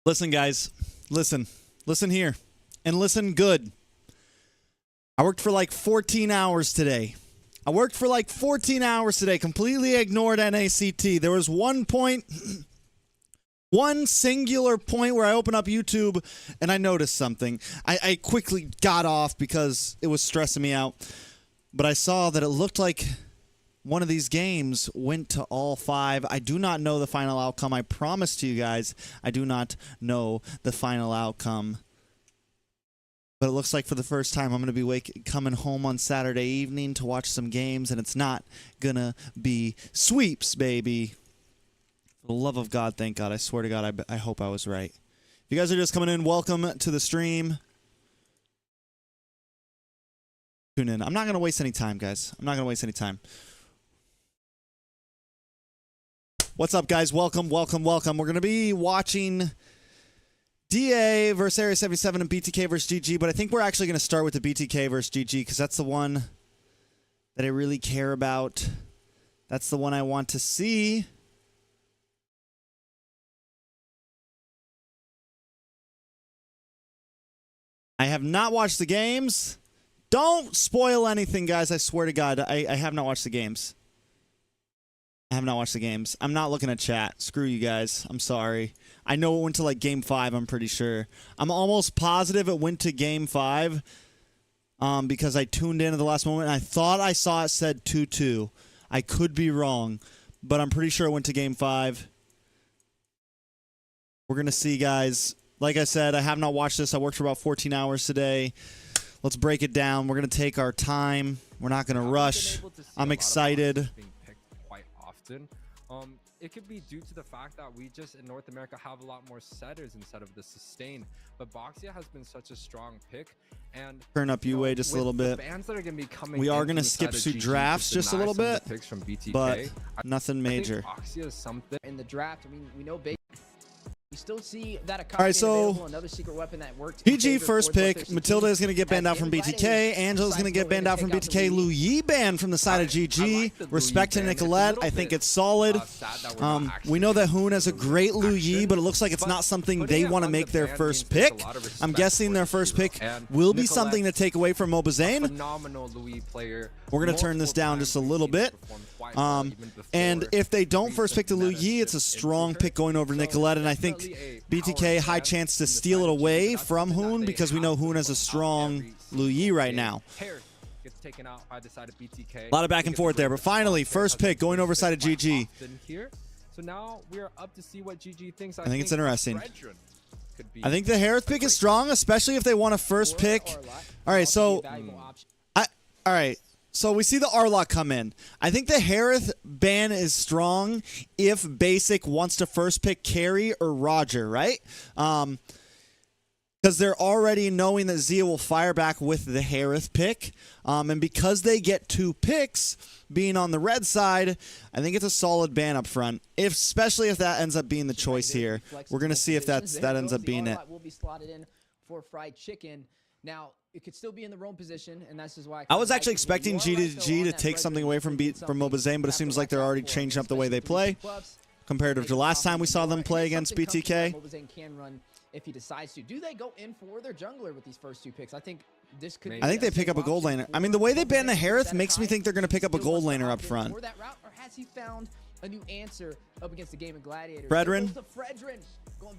Listen, guys. Listen. Listen here. And listen good. I worked for like 14 hours today. Completely ignored NACT. There was one point, one singular point where I opened up YouTube and I noticed something. I quickly got off because it was stressing me out. But I saw that it looked like one of these games went to all 5. I do not know the final outcome. I promise to you guys, I do not know the final outcome. But it looks like for the first time, I'm going to be coming home on Saturday evening to watch some games, and it's not going to be sweeps, baby. For the love of God, thank God. I swear to God, I hope I was right. If you guys are just coming in, welcome to the stream. Tune in. I'm not going to waste any time, guys. I'm not going to waste any time. What's up, guys? Welcome, welcome, welcome. We're going to be watching DA versus Area 77 and BTK versus GG, but I think we're actually going to start with the BTK versus GG because that's the one that I really care about. That's the one I want to see. I have not watched the games. Don't spoil anything, guys. I swear to God, I have not watched the games. I have not watched the games. I'm not looking at chat. Screw you guys. I'm sorry. I know it went to like game 5, I'm pretty sure. I'm almost positive it went to game 5 because I tuned in at the last moment and I thought I saw it said 2-2. I could be wrong, but I'm pretty sure it went to game 5. We're going to see, guys. Like I said, I have not watched this. I worked for about 14 hours today. Let's break it down. We're going to take our time. We're not going to rush. I'm excited. It could be due to the fact that we just in North America have a lot more setters instead of the sustain, but Boxia has been such a strong pick. And turn up UA just a little bit. Bands that are going to be coming, we are going to skip through drafts just a little bit, from BTK, but nothing major. Boxia is something in the draft. I mean, we know we still see that all right, so another secret weapon that worked. PG first pick. Matilda is going to get banned out from BTK. Angela's going to get banned out from BTK. Lu Yi banned from the side of GG. Respect to Nicolette. I think it's solid. We know that Hoon has a great Lu Yi, but it looks like it's not something they want to make their first pick. I'm guessing their first pick will be something to take away from Mobazane. We're going to turn this down just a little bit. And if they don't first pick the Lu Yi, it's a strong pick going over Nicolette, and I think BTK high chance to steal it away from Hoon because we know Hoon has a strong Lu Yi right now. A lot of back and forth there, but finally, first pick going over side of GG. So now we're up to see what GG thinks. I think it's interesting. I think the Harith pick is strong, especially if they want a first pick. All right, so all right. So we see the Arlok come in. I think the Harith ban is strong if Basic wants to first pick Carry or Roger, right? Because they're already knowing that Zia will fire back with the Harith pick. And because they get 2 picks, being on the red side, I think it's a solid ban up front, especially if that ends up being the choice here. We're going to see if that ends up being it. Will be slotted in for fried chicken. Now, it could still be in the wrong position, and that's just why I was actually expecting G2G to take something away from Mobazane, but it seems like they're already changing up the way they play compared to last time we saw them play against BTK. Mobazane can run if he decides to. Do they go in for their jungler with these first 2 picks? I think this could. I think they pick up a gold laner. I mean, the way they ban the Harith makes me think they're going to pick up a gold laner up front. Or has he found a new answer up against the game of Gladiators? Fredrin,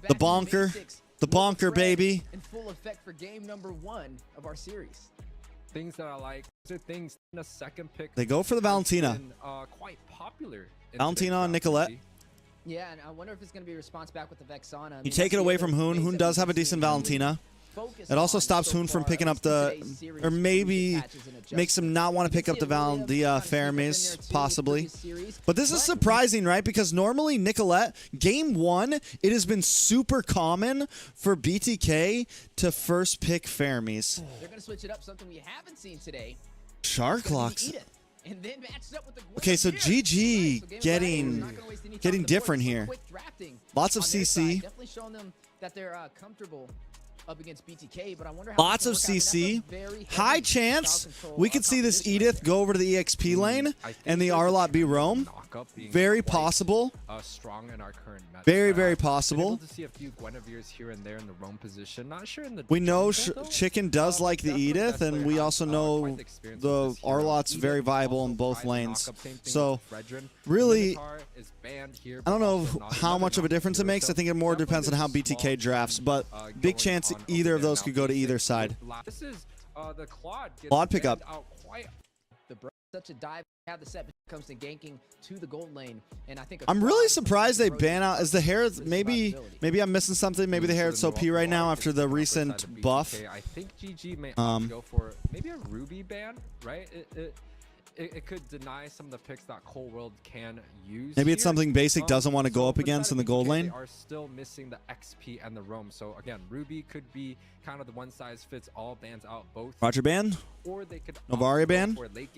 the bonker. The bonker, baby. In full effect for game number 1 of our series. Things that I like. These are things in a second pick. They go for the Valentina. Been, quite popular. Valentina on Nicolette. Yeah, and I wonder if it's going to be a response back with the Vexana. You take it away from Hoon. Hoon does have a decent Valentina. It also stops Hoon from picking up the, or maybe makes him not want to pick up the Fermis, possibly. But this is surprising, right? Because normally Nicolette, game 1, it has been super common for BTK to first pick Fermis. They're going to switch it up, something we haven't seen today. Shark locks. Okay, so GG getting different here. Lots of CC. Definitely showing them that they're comfortable up against BTK, but I wonder how Lots this of can work out. I mean, CC. that's a very High heavy chance crowd control, we could see this competition right Edith there. go over to the EXP lane I think and the there's a R-Lot be trend of roam. knockup being Very quite, possible. strong in our current meta. Very, very Been possible. able to see a few Guinevere's here and there in the roam position. Not sure in the We know jungle, though. Chicken does like the Definitely Edith, best and player we has, also quite know the experience with the this hero. R-Lot's very Edith viable also in both tried the lanes. knockup, same thing So, with Fredrin. really, Minotaur is banned here, I don't but know also not how another much of a knock difference it hero. makes. I So think it more definitely depends on there's how a small BTK drafts, trend, but big going chance on over either of there those now. could go to Basic either side. This is the Claude gets Claude pickup. banned out quite The Bro such a dive have the set when it comes to ganking to the gold lane, and I think I'm really surprised they ban out. Is the hair maybe I'm missing something? Maybe the hair is OP right now after the recent buff. I think GG may opt to go for maybe a Ruby ban, right? It could deny some of the picks that Cold World can use. Maybe it's here. something Basic doesn't want to go So up for the against side in the of gold BTK, lane. They are still missing the XP and the roam. So again, Ruby could be kind of the one size fits all, bans out both. Roger ban? Or they could Novari ban?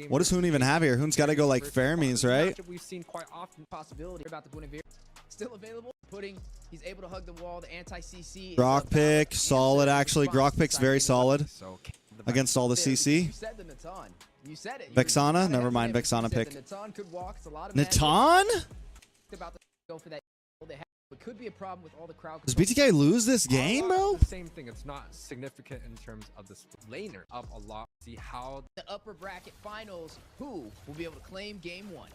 What does Hoon even have here? Hoon's got to go like Fermies, right? We've seen quite often. Possibility about the Guinevere still available. He's able to hug the wall. The anti-CC. Grok pick, solid actually. Grok pick's very solid So against all the CC. You said the Natan. You said it. Vexana? Never mind, Vexana pick. Natan could walk. It's a lot of Natan? about to go for that. They have, it could be a problem with all the crowd. Does control. BTK lose this game, bro? The same thing. It's not significant in terms of the laner up a lot. See how The upper bracket finals. Who will be able to claim game one?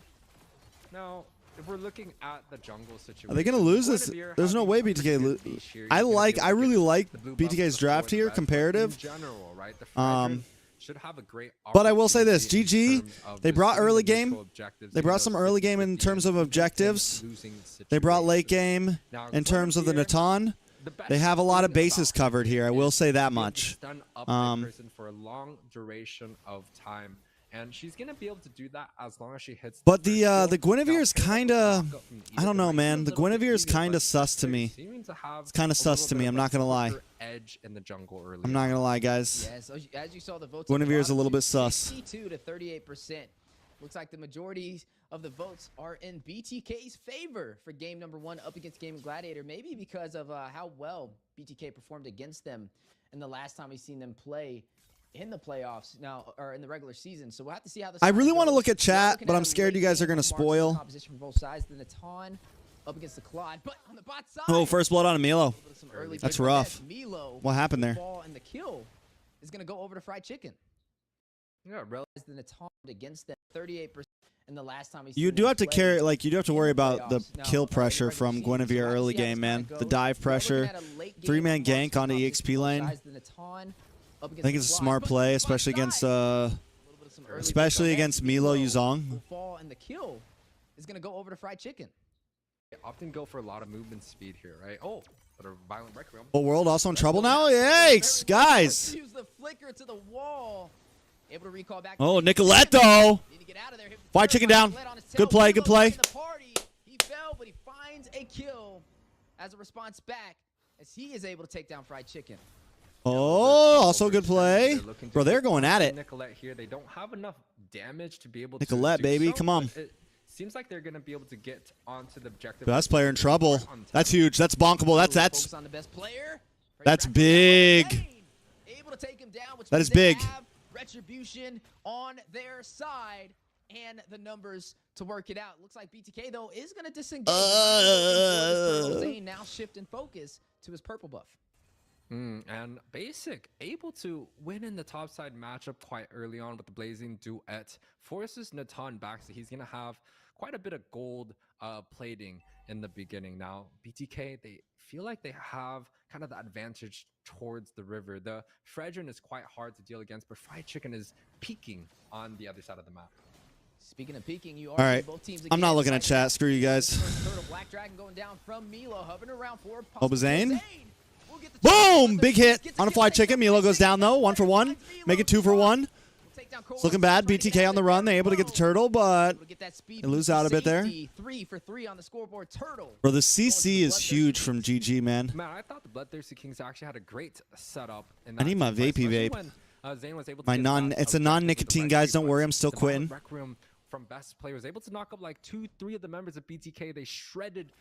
now. If we're looking at the jungle situation, Are they gonna lose this? Guinevere There's no having way a pretty BTK good lose. leash here. I He's gonna be able to really get like the blue buff BTK's before draft the here red, but comparative. In general, right? The Fredrin should have a great But I will say this, opportunity in GG, terms of they just brought hitting early the game. neutral objectives, They getting brought those some early game 50-50 in terms of and objectives. losing They brought late situations. game Now, in terms of the Guinevere, Natan. the best They have a lot of thing bases about covered here. I will say that being able to much. stun up Um, a person for a long duration of time, and she's gonna be able to do that as long as she hits. But first the kill. Guinevere's Now, kind of, knockup from I don't Edith know, might man. feel The a little bit Guinevere's easier, kind but of sus to they're me. seeming to have It's kind of a sus little to bit me. of I'm a not gonna lie. quicker edge in the jungle early. I'm not gonna lie, guys. Yeah, so as you saw the votes, Guinevere's a little bit sus. 62 to 38%. Looks like the majority of the votes are in BTK's favor for game number one up against Game Gladiator. Maybe because of how well BTK performed against them in the last time we've seen them play in the playoffs now, or in the regular season. So we'll have to see how this. I really want to goes. look at We are chat, looking but at I'm a scared you late guys are game gonna on Mars spoil. competition from both sides. The Natan up against the Claude, but on the bot side. Oh, first blood on Milo. Some early That's pick on rough. that. Milo, What happened there? Ball and the kill is gonna go over to fried chicken. Yeah, As the Natan against them, 38%. And the last time we You do have to carry, like, you do have to worry about the kill pressure from Guinevere early game, man. The dive pressure. Three-man gank onto EXP lane. I think it's a smart play, especially against Milo Yuzong. Fall and the kill is gonna go over to fried chicken. they often go for a lot of movement speed here, right? Oh, but a violent requiem. Whole world also in trouble now? Yikes, guys. Use the flicker to the wall. Able to recall back. Oh, Nicolette, though. Need to get out of there. Fried chicken down. Nicolette on his Good tail. play, good play. In the party. He fell, but he finds a kill as a response back as he is able to take down fried chicken. Oh, also good play. Bro, they're going at it. Nicolette here. They don't have enough damage to be able Nicolette, to baby, so, come on. but it seems like they're gonna be able to get onto the objective. Best player in trouble. That's huge. That's bonkable. That's Focus on the best player. That's Back big. to the lane. Able to take him down, which That means is they big. have retribution on their side and the numbers to work it out. Looks like BTK though is going to disengage. Zane now shifting focus to his purple buff. And Basic able to win in the top side matchup quite early on with the Blazing Duet. Forces Natan back, so he's going to have quite a bit of gold plating in the beginning. Now, BTK, they feel like they have kind of the advantage towards the river. The Fredrin is quite hard to deal against, but Fried Chicken is peeking on the other side of the map. Speaking of peeking, you are All right. both teams I'm not again. looking at chat. Screw you guys. Turtle Black Dragon going down from Milo, hovering around for Obazane. Boom! Big hit on a fly chicken. Milo goes down, though. 1 for 1. Make it 2 for 1. It's looking bad. BTK on the run. They're able to get the turtle, but they lose out a bit there. 3 for 3 on the scoreboard. Turtle. Bro, the CC is huge from GG, man. Man, I thought the Bloodthirsty Kings actually had a great setup. In I need my team fight, vapey especially vape. when, Zane was able to My get non, that it's a objective non-nicotine, with the guys. Don't Rec worry, Room. I'm still The Violent quitting. Rec Room from Best Player. Was able to knock up like 2-3 of the members of BTK. They shredded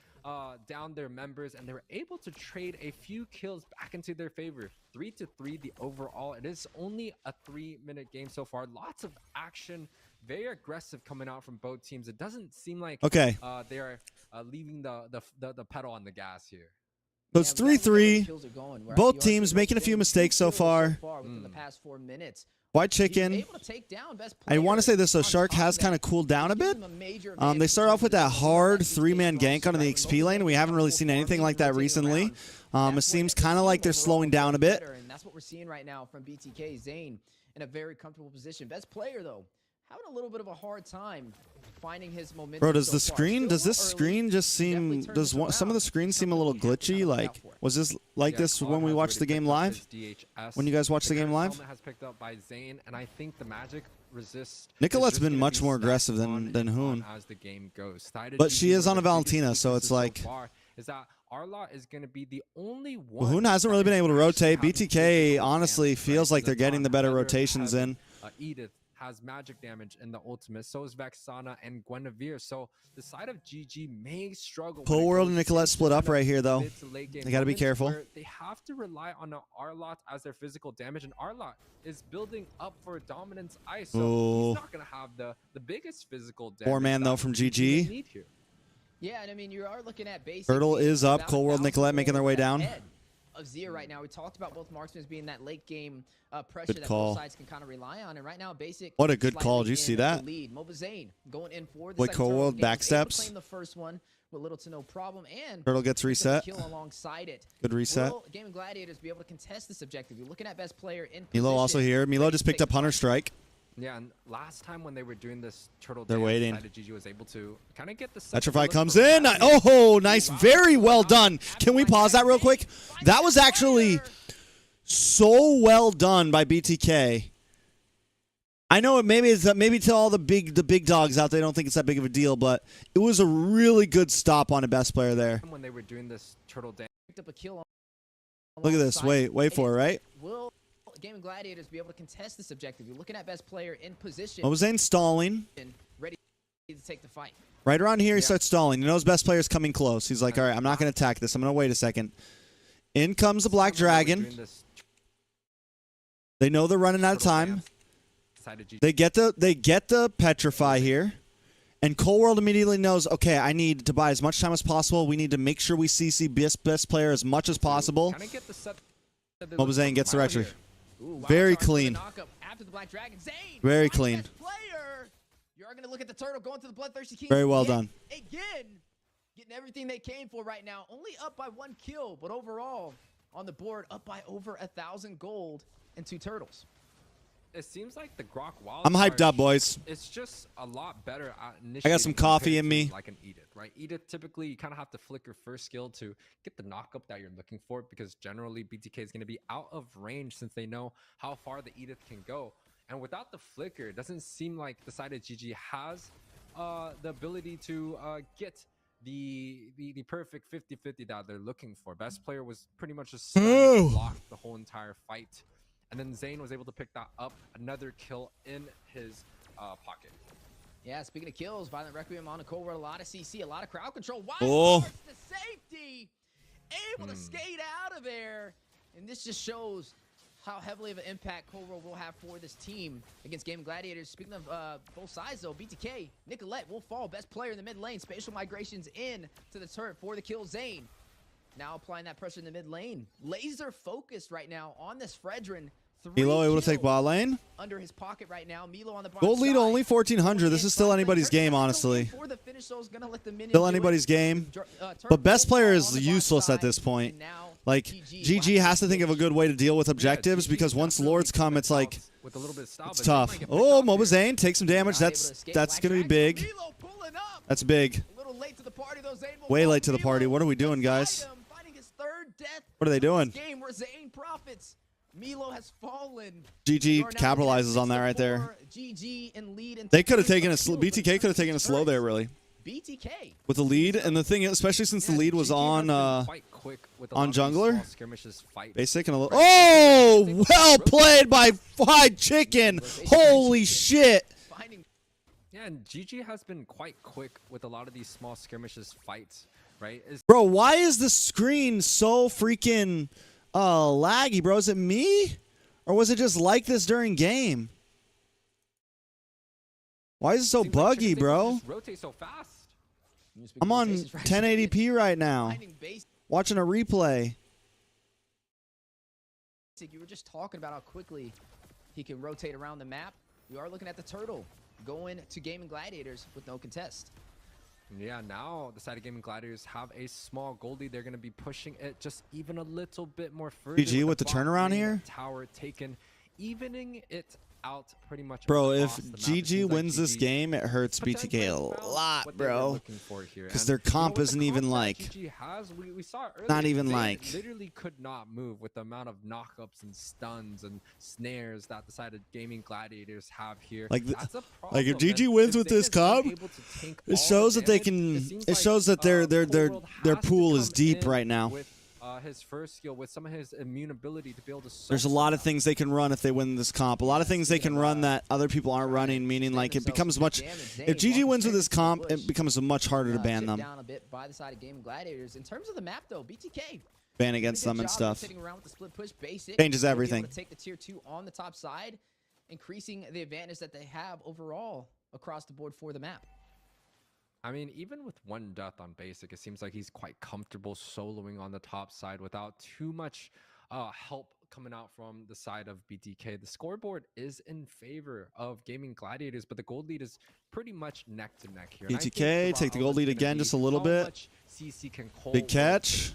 down their members, and they were able to trade a few kills back into their favor. 3-3 the overall. It is only a 3-minute game so far. Lots of action, very aggressive coming out from both teams. It doesn't seem like they are leaving the pedal on the gas here. So it's 3-3. Both teams making a few mistakes so far. Within the past 4 minutes. White Chicken. I want to say this, so Shark has kind of cooled down a bit. They start off with that hard 3-man gank on the XP lane. We haven't really seen anything like that recently. It seems kind of like they're slowing down a bit. And that's what we're seeing right now from BTK. Zane in a very comfortable position. Best player, though, having a little bit of a hard time finding his momentum. Bro, does the screen, does this screen just seem, does some of the screens seem a little glitchy? Like, was this like this when we watched the game live? When you guys watched the game live? Has picked up by Zane, and I think the Magic resist. Nicolette's been much more aggressive than Hoon. As the game goes. But she is on a Valentina, so it's like. Is that Arlott is going to be the only one. Well, Hoon hasn't really been able to rotate. BTK honestly feels like they're getting the better rotations in. Edith has magic damage in the ultimate. So is Vexana and Guinevere. So the side of GG may struggle. Cold World and Nicolette split up right here, though. They got to be careful. They have to rely on Arlott as their physical damage, and Arlott is building up for dominance ice. So he's not going to have the biggest physical damage. 4-man though from GG. Yeah, and I mean, you are looking at basic. Turtle is up. Cold World, Nicolette making their way down. Of Zia right now. We talked about both marksmen being that late game pressure that both sides can kind of rely on, and right now basic. What a good call! Did you see that? Lead. Mobile Zane going in for the Wait, Cold World backsteps. Claim the first one with little to no problem, and Turtle gets reset. Kill alongside it. Good reset. Will Gaming Gladiators be able to contest this objective? You're looking at best player in position. Milo also here. Milo just picked up Hunter Strike. Yeah, and last time when they were doing this turtle, they're waiting. GG was able to kind of get the Petrify comes in. Oh, nice, very well done. Can we pause that real quick? That was actually so well done by BTK. I know maybe to all the big dogs out there, they don't think it's that big of a deal, but it was a really good stop on a best player there. When they were doing this turtle dance, picked up a kill. Look at this. Wait for it, right? Will Gaming Gladiators be able to contest this objective? You're looking at best player in position. What was Zane stalling? Ready to take the fight. Right around here, he starts stalling. He knows best player's coming close. He's like, all right, I'm not going to attack this. I'm going to wait a second. In comes the Black Dragon. They know they're running out of time. They get the Petrify here. And Cold World immediately knows, okay, I need to buy as much time as possible. We need to make sure we CC best player as much as possible. Mobile Zane gets the retro. Very clean. Very clean. You're going to look at the turtle going to the Bloodthirsty King. Very well done. Again, getting everything they came for right now. Only up by 1 kill, but overall on the board, up by over 1,000 gold and 2 turtles. It seems like the Grok Wild. I'm hyped up, boys. It's just a lot better. I got some coffee in me. Like an Edith, right? Edith, typically, you kind of have to flick your first skill to get the knockup that you're looking for, because generally BTK is going to be out of range since they know how far the Edith can go. And without the flicker, it doesn't seem like the side of GG has the ability to get the perfect 50-50 that they're looking for. Best player was pretty much just blocked the whole entire fight. And then Zane was able to pick that up, another kill in his pocket. Yeah, speaking of kills, Violent Requiem on a Cold World, a lot of CC, a lot of crowd control. Wild the safety, able to skate out of there. And this just shows how heavily of an impact Cold World will have for this team against Gaming Gladiators. Speaking of both sides, though, BTK, Nicolette will fall. Best player in the mid lane. Spatial migrations in to the turret for the kill. Zane now applying that pressure in the mid lane. Laser focused right now on this Fredrin. Milo able to take bot lane. Under his pocket right now. Milo on the bottom Gold lead only 1,400. This is still anybody's game, honestly. Still anybody's game. But best player is useless at this point. Like, GG has to think of a good way to deal with objectives, because once Lords come, it's like, it's tough. Oh, Mobile Zane takes some damage. That's going to be big. That's big. Way late to the party. What are we doing, guys? What are they doing? Milo has fallen. GG capitalizes on that right there. GG in lead. They could have taken a BTK could have taken a slow there, really. BTK with the lead, and the thing, especially since the lead was on jungler, basic and a little. Oh, well played by Fried Chicken. Holy shit! Yeah, and GG has been quite quick with a lot of these small skirmishes fights, right? Bro, why is the screen so freaking laggy, bro? Is it me? Or was it just like this during game? Why is it so buggy, bro? Rotate so fast. I'm on 1080p right now, watching a replay. You were just talking about how quickly he can rotate around the map. We are looking at the turtle going to Gaming Gladiators with no contest. Yeah, now the side of Gaming Gladiators have a small gold lead. They're going to be pushing it just even a little bit more further. GG with the turnaround here. Tower taken, evening it out pretty much. Bro, if GG wins this game, it hurts BTK a lot, bro. Because their comp isn't even like, not even like. Literally could not move with the amount of knockups and stuns and snares that the side of Gaming Gladiators have here. Like, that's a problem. like if GG wins with this comp, it shows that they can. It shows that their pool is deep right now. His first skill with some of his immune ability to be able to. There's a lot of things they can run if they win this comp. A lot of things they can run that other people aren't running, meaning like it becomes much. If GG wins with this comp, it becomes much harder to ban them. Down a bit by the side of Gaming Gladiators. In terms of the map, though, BTK ban against them and stuff. Sitting around with the split push basic. Changes everything. To take the tier 2 on the top side, increasing the advantage that they have overall across the board for the map. I mean, even with one death on basic, it seems like he's quite comfortable soloing on the top side without too much help coming out from the side of BTK. The scoreboard is in favor of Gaming Gladiators, but the gold lead is pretty much neck to neck here. BTK take the gold lead again just a little bit. Big catch.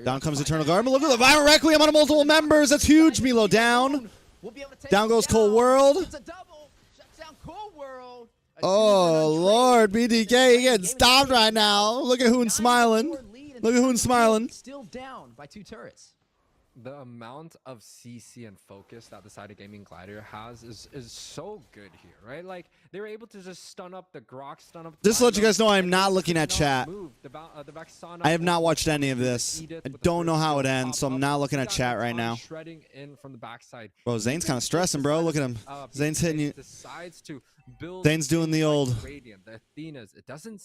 Down comes Eternal Guard. Look at the Violent Requiem on multiple members. That's huge. Milo down. Down goes Cold World. It's a double. Shuts down Cold World. Oh, Lord, BTK getting stopped right now. Look at Hoon smiling. Look at Hoon smiling. Still down by 2 turrets. The amount of CC and focus that the side of Gaming Gladiator has is so good here, right? Like, they were able to just stun up the Grok, stun up... Just to let you guys know, I am not looking at chat. I have not watched any of this. I don't know how it ends, so I'm not looking at chat right now. Shredding in from the backside. Bro, Zane's kind of stressing, bro. Look at him. Zane's hitting you. Zane's doing the old... Why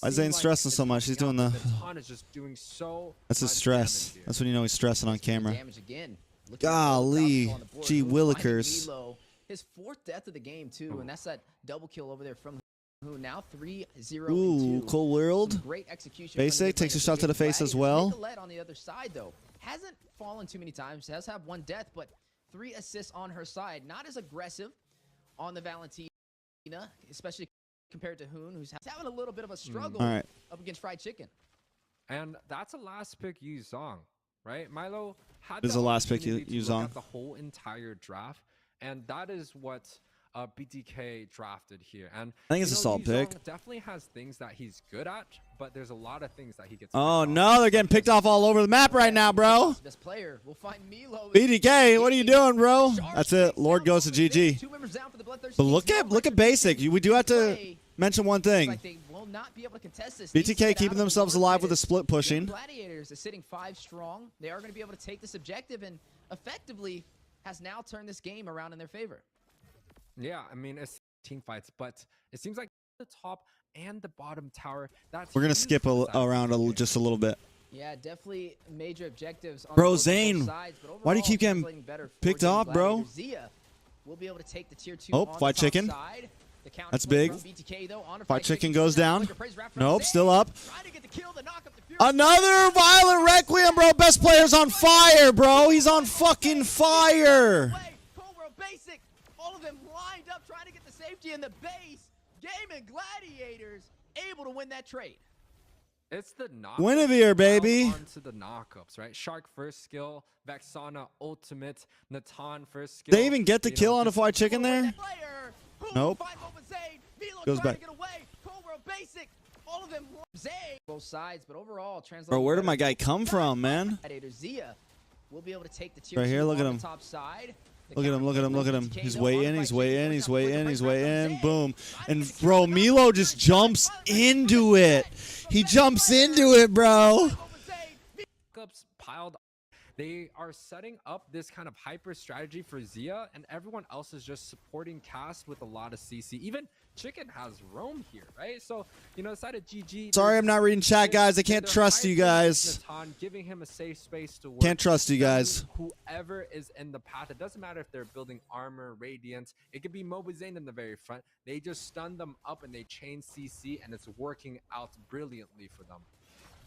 is Zane stressing so much? He's doing the... That's his stress. That's when you know he's stressing on camera. Golly. Gee willikers. His 4th death of the game, too, and that's that double kill over there from who now 3-0. Ooh, Cold World. Great execution. Basic takes a shot to the face as well. Nicolette on the other side, though, hasn't fallen too many times. Does have 1 death, but 3 assists on her side. Not as aggressive on the Valentina, especially compared to Hoon, who's having a little bit of a struggle up against Fried Chicken. And that's a last pick Yu Zhong, right? Milo had the last pick Yu Zhong. The whole entire draft, and that is what BTK drafted here. And I think it's a solid pick. Definitely has things that he's good at, but there's a lot of things that he gets. Oh no, they're getting picked off all over the map right now, bro. Best player. We'll find Milo. BTK, what are you doing, bro? That's it. Lord goes to GG. But look at basic. We do have to mention one thing. BTK keeping themselves alive with a split pushing. Gladiators is sitting 5 strong. They are going to be able to take this objective and effectively has now turned this game around in their favor. Yeah, I mean, it's team fights, but it seems like the top and the bottom tower. We're going to skip around just a little bit. Yeah, definitely major objectives. On bro, Zane, why do you keep getting picked off, bro? Zia will be able to take the tier 2 oh, Fried Chicken. That's big. Fried Chicken goes down. Nope, still up. Another Violent Requiem, bro. Best player's on fire, bro. He's on fucking fire. All of them lined up trying to get the safety in the base. Gaming Gladiators able to win that trade. It's the knockups. Guinevere, baby. Onto the knockups, right? Shark first skill, Vexana ultimate, Natan first skill. They even get the kill on a Fried Chicken there? Nope. Goes back. All of them both sides, but overall, bro, where did my guy come from, man? We'll be able to take the tier right here, look at him. Top side. Look at him, look at him, look at him. He's waiting, he's waiting, he's waiting, he's waiting. Boom. And, bro, Milo just jumps into it. He jumps into it, bro. Piled. They are setting up this kind of hyper strategy for Zia, and everyone else is just supporting cast with a lot of CC. Even Chicken has roam here, right? So, you know, aside of GG. Sorry, I'm not reading chat, guys. I can't trust you guys. Natan, giving him a safe space to work. Can't trust you guys. Whoever is in the path, it doesn't matter if they're building armor, radiance. It could be Mobazane in the very front. They just stun them up and they chain CC, and it's working out brilliantly for them.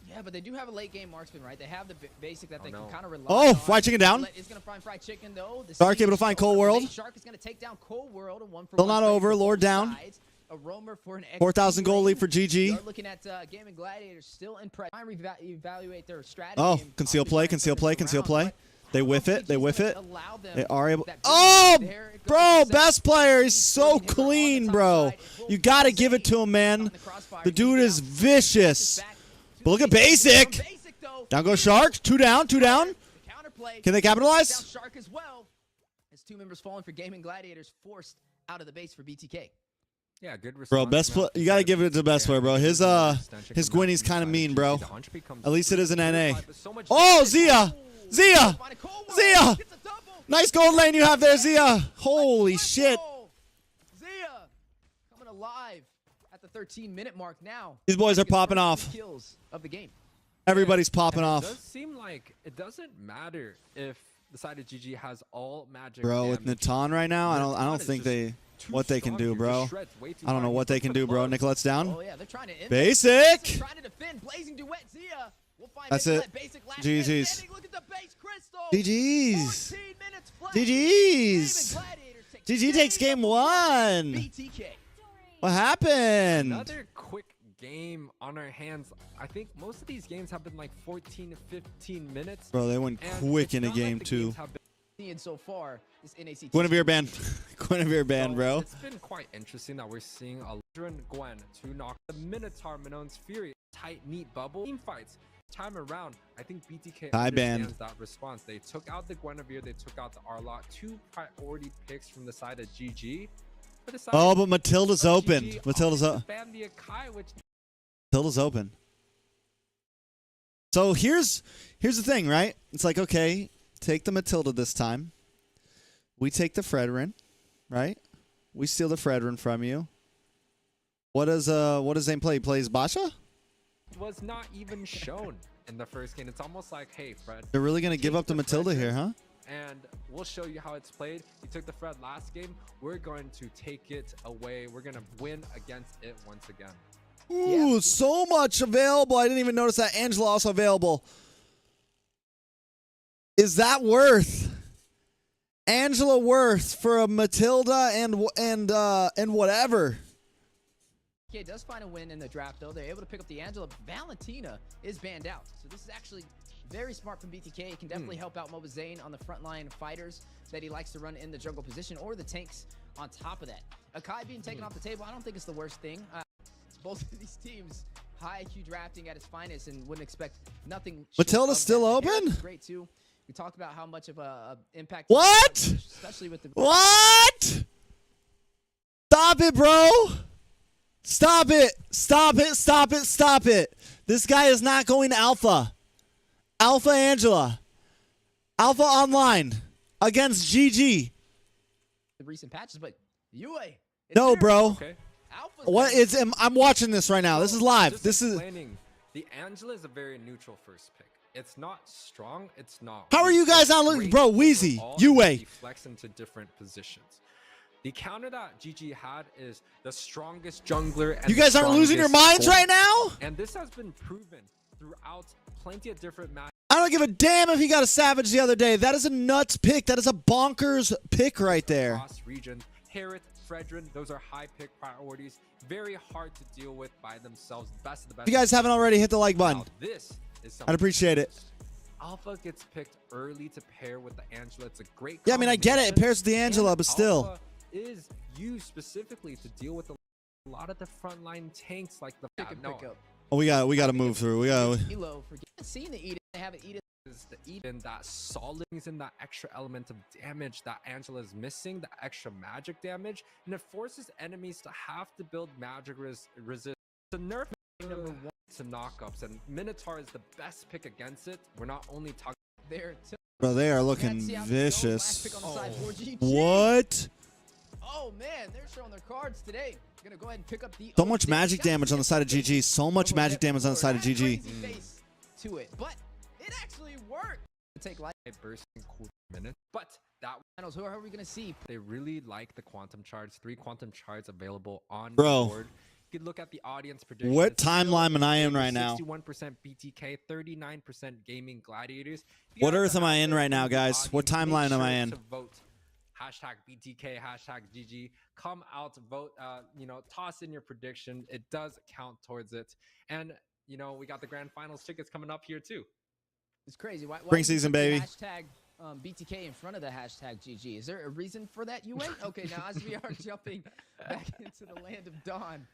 Yeah, but they do have a late game marksman, right? They have the basic that they can kind of rely on. Oh, fried chicken down. Is going to find fried chicken though. Shark able to find Cold World. Shark is going to take down Cold World. Still not over. Lord down. A roamer for an 4,000 gold lead for GG. They're looking at Gaming Gladiators still in press. Try and evaluate their strategy. Oh, conceal play, conceal play, conceal play. They whiff it. They whiff it. They are able. Oh, bro, best player. He's so clean, bro. You got to give it to him, man. The dude is vicious. But look at Basic. Down goes Shark. Two down, two down. Can they capitalize? Shark as well. As 2 members falling for Gaming Gladiators forced out of the base for BTK. Yeah, good response. Bro, best play. You gotta give it to the best player, bro. His Gwynny's kind of mean, bro. At least it is an NA. Oh, Zia! Zia! Zia! Nice gold lane you have there, Zia. Holy shit. Zia coming alive at the 13-minute mark now. These boys are popping off. Kills of the game. Everybody's popping off. It does seem like it doesn't matter if the side of GG has all magic. Bro, with Natan right now, I don't think what they can do, bro. I don't know what they can do, bro. Nicolette's down. Oh, yeah, they're trying to Basic. trying to defend. Blazing Duet, Zia. We'll find That's it. GG's. Look at the base, Crystal. GG's. 14 minutes flat. GG's. GG takes game 1. BTK. What happened? Another quick game on our hands. I think most of these games have been like 14 to 15 minutes. Bro, they went quick in a game, too. So far, this NACT. Guinevere ban. Guinevere ban, bro. It's been quite interesting that we're seeing a Gwen to knock the Minotaur, Minone's Fury, tight, neat bubble team fights. Time around, I think BTK understands that response. They took out the Guinevere, they took out the Arlot. 2 priority picks from the side of GG. Oh, but Matilda's open. GG Matilda's open. Matilda's open. So here's the thing, right? It's like, okay, take the Matilda this time. We take the Fredrin, right? We steal the Fredrin from you. What does Zane play? He plays Basha? Was not even shown in the first game. It's almost like, hey, Fred. They're really gonna give up to Matilda here, huh? And we'll show you how it's played. You took the Fred last game. We're going to take it away. We're gonna win against it once again. Ooh, yeah. So much available. I didn't even notice that. Angela also available. Is that worth? Angela worth for a Matilda and whatever. BTK does find a win in the draft, though. They're able to pick up the Angela. Valentina is banned out. So this is actually very smart from BTK. It can definitely help out Mobazane on the frontline fighters that he likes to run in the jungle position, or the tanks on top of that. Akai being taken off the table, I don't think it's the worst thing. Both of these teams, high IQ drafting at its finest, and wouldn't expect nothing. Matilda's still open? Great, too. We talked about how much of a impact. What? Especially with the. What? Stop it, bro. Stop it. Stop it. Stop it. Stop it. This guy is not going to Alpha. Alpha Angela. Alpha Online against GG. The recent patches, but Yue. No, bro. Okay. What is? I'm watching this right now. This is live. This is. The Angela is a very neutral first pick. It's not strong. It's not. How are you guys not looking, bro? Wheezy, Yue. Flex into different positions. The counter that GG had is the strongest jungler. And you guys aren't losing your minds right now? And this has been proven throughout plenty of different matches. I don't give a damn if he got a Savage the other day. That is a nuts pick. That is a bonkers pick right there. Across region, Harith, Fredrin, those are high pick priorities. Very hard to deal with by themselves. Best of the best. If you guys haven't already, hit the like button. Now, this is I'd appreciate it. Alpha gets picked early to pair with the Angela. It's a great. Yeah, I mean, I get it. It pairs with the Angela, but still. Alpha is used specifically to deal with a lot of the frontline tanks, like the. Oh, we got to move through. We got. Seeing the Eden, they have an Eden. Is the Eden that solid in that extra element of damage that Angela is missing, the extra magic damage, and it forces enemies to have to build magic resist. The nerf number 1 to knockups, and Minotaur is the best pick against it. We're not only talking there. Bro, they are looking vicious. Oh. What? Oh man, they're showing their cards today. Gonna go ahead and pick up the. So much magic damage on the side of GG. So much magic damage on the side of GG. Crazy face to it, but it actually worked. Take light bursting cool minutes, but that finals. Who are we gonna see? they really like the quantum shards. 3 quantum shards available on Bro. the board. You could look at the audience prediction. What It's still timeline am I in favor right now? 61% BTK, 39% gaming gladiators. You What guys earth am I in have right now, the guys? What audience, make timeline am I sure in? to vote. Hashtag BTK, hashtag GG. Come out, vote. Toss in your prediction. It does count towards it. And we got the grand finals tickets coming up here too. It's crazy. Why Spring did you season, put the baby. Hashtag BTK in front of the hashtag GG. Is there a reason for that, Yuen? Okay, now as we are jumping back into the land of dawn,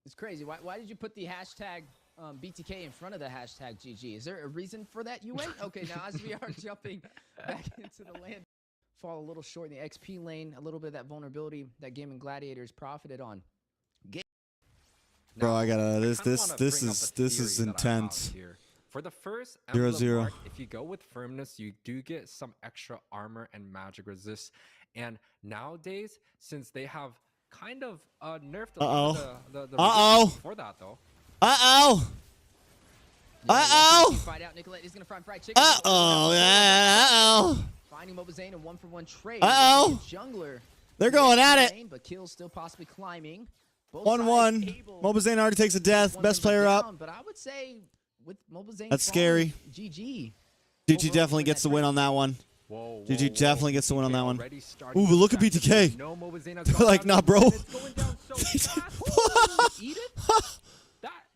it's crazy. Why did you put the hashtag BTK in front of the hashtag GG? Is there a reason for that, Yuen? Okay, now as we are jumping back into the land, fall a little short in the XP lane. A little bit of that vulnerability that Gaming Gladiators profited on. Bro, I gotta. kinda This wanna bring up a is theory that I have intense. here. For the first 0-0. emblem mark, if you go with firmness, you do get some extra armor and magic resist. And nowadays, since they have kind of nerfed a lot of the resistance before that, though. Uh-oh. Uh-oh. Fight out. Nicolette is gonna find fried chicken. Uh-oh. Yeah. Uh-oh. Finding Mobazane a 1-for-1 trade. Uh-oh. Jungler. They're going at it. Lane, but kills still possibly climbing. 1-1. Mobazane already takes a death. Best player up. But I would say with Mobazane, That's scary. GG. GG definitely gets the win on that one. Whoa, GG definitely gets the win on that one. already starting Ooh, but look at to BTK. No, Mobazane has They're gone like, down nah, to bro. one. It's going down so fast. Ooh, Edith?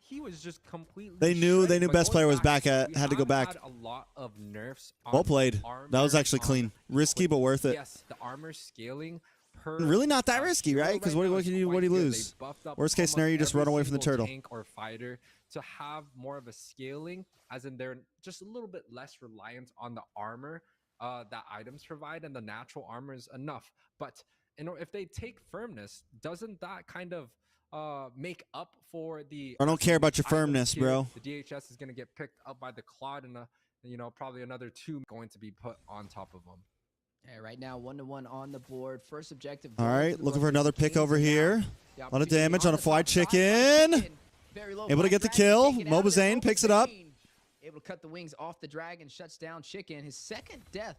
He was just completely They knew shredded, but best going player was back we at, had to go have back. had a lot of nerfs on Well played. armor, That was actually on clean. Risky, but worth it. Yes, the armor scaling per Really not that risky, hero right? Because what now do is you quite good. They lose? buffed up Worst case almost scenario, you just every run away from the single turtle. tank or fighter to have more of a scaling, as in they're just a little bit less reliant on the armor that items provide, and the natural armor is enough. But if they take firmness, doesn't that kind of make up for the I don't care about your items firmness, here? bro. The DHS is going to get picked up by the Claude, and probably another 2 going to be put on top of them. Yeah, right now 1-1 on the board. First objective. All going right, to the looking Rough for another Kings pick over now. here. The A lot of opportunity damage on a the fried top side. chicken. Very low. Able to Fried get the Dragon kill. taken out there. Mobazane picks it up. Mobazane able to cut the wings off the dragon, shuts down Chicken. His second death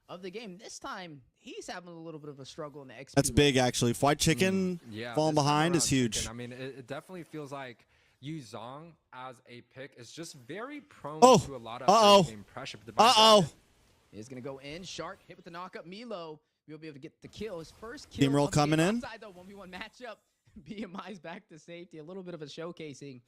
of the game. This time, he's having a little bit of a struggle in the XP. That's big, actually. Fried chicken Yeah, falling this time behind is around huge. Chicken, I mean, it definitely feels like Yu Zhong as a pick is just very prone Oh. to a lot of Uh-oh. game pressure. But the Uh-oh. Is going to go in. Shark hit with the knockup. Milo will be able to get the kill. His first kill. Team roll of the game. coming in. Outside, though, 1v1 matchup. BMI's back to safety. A little bit of a showcasing.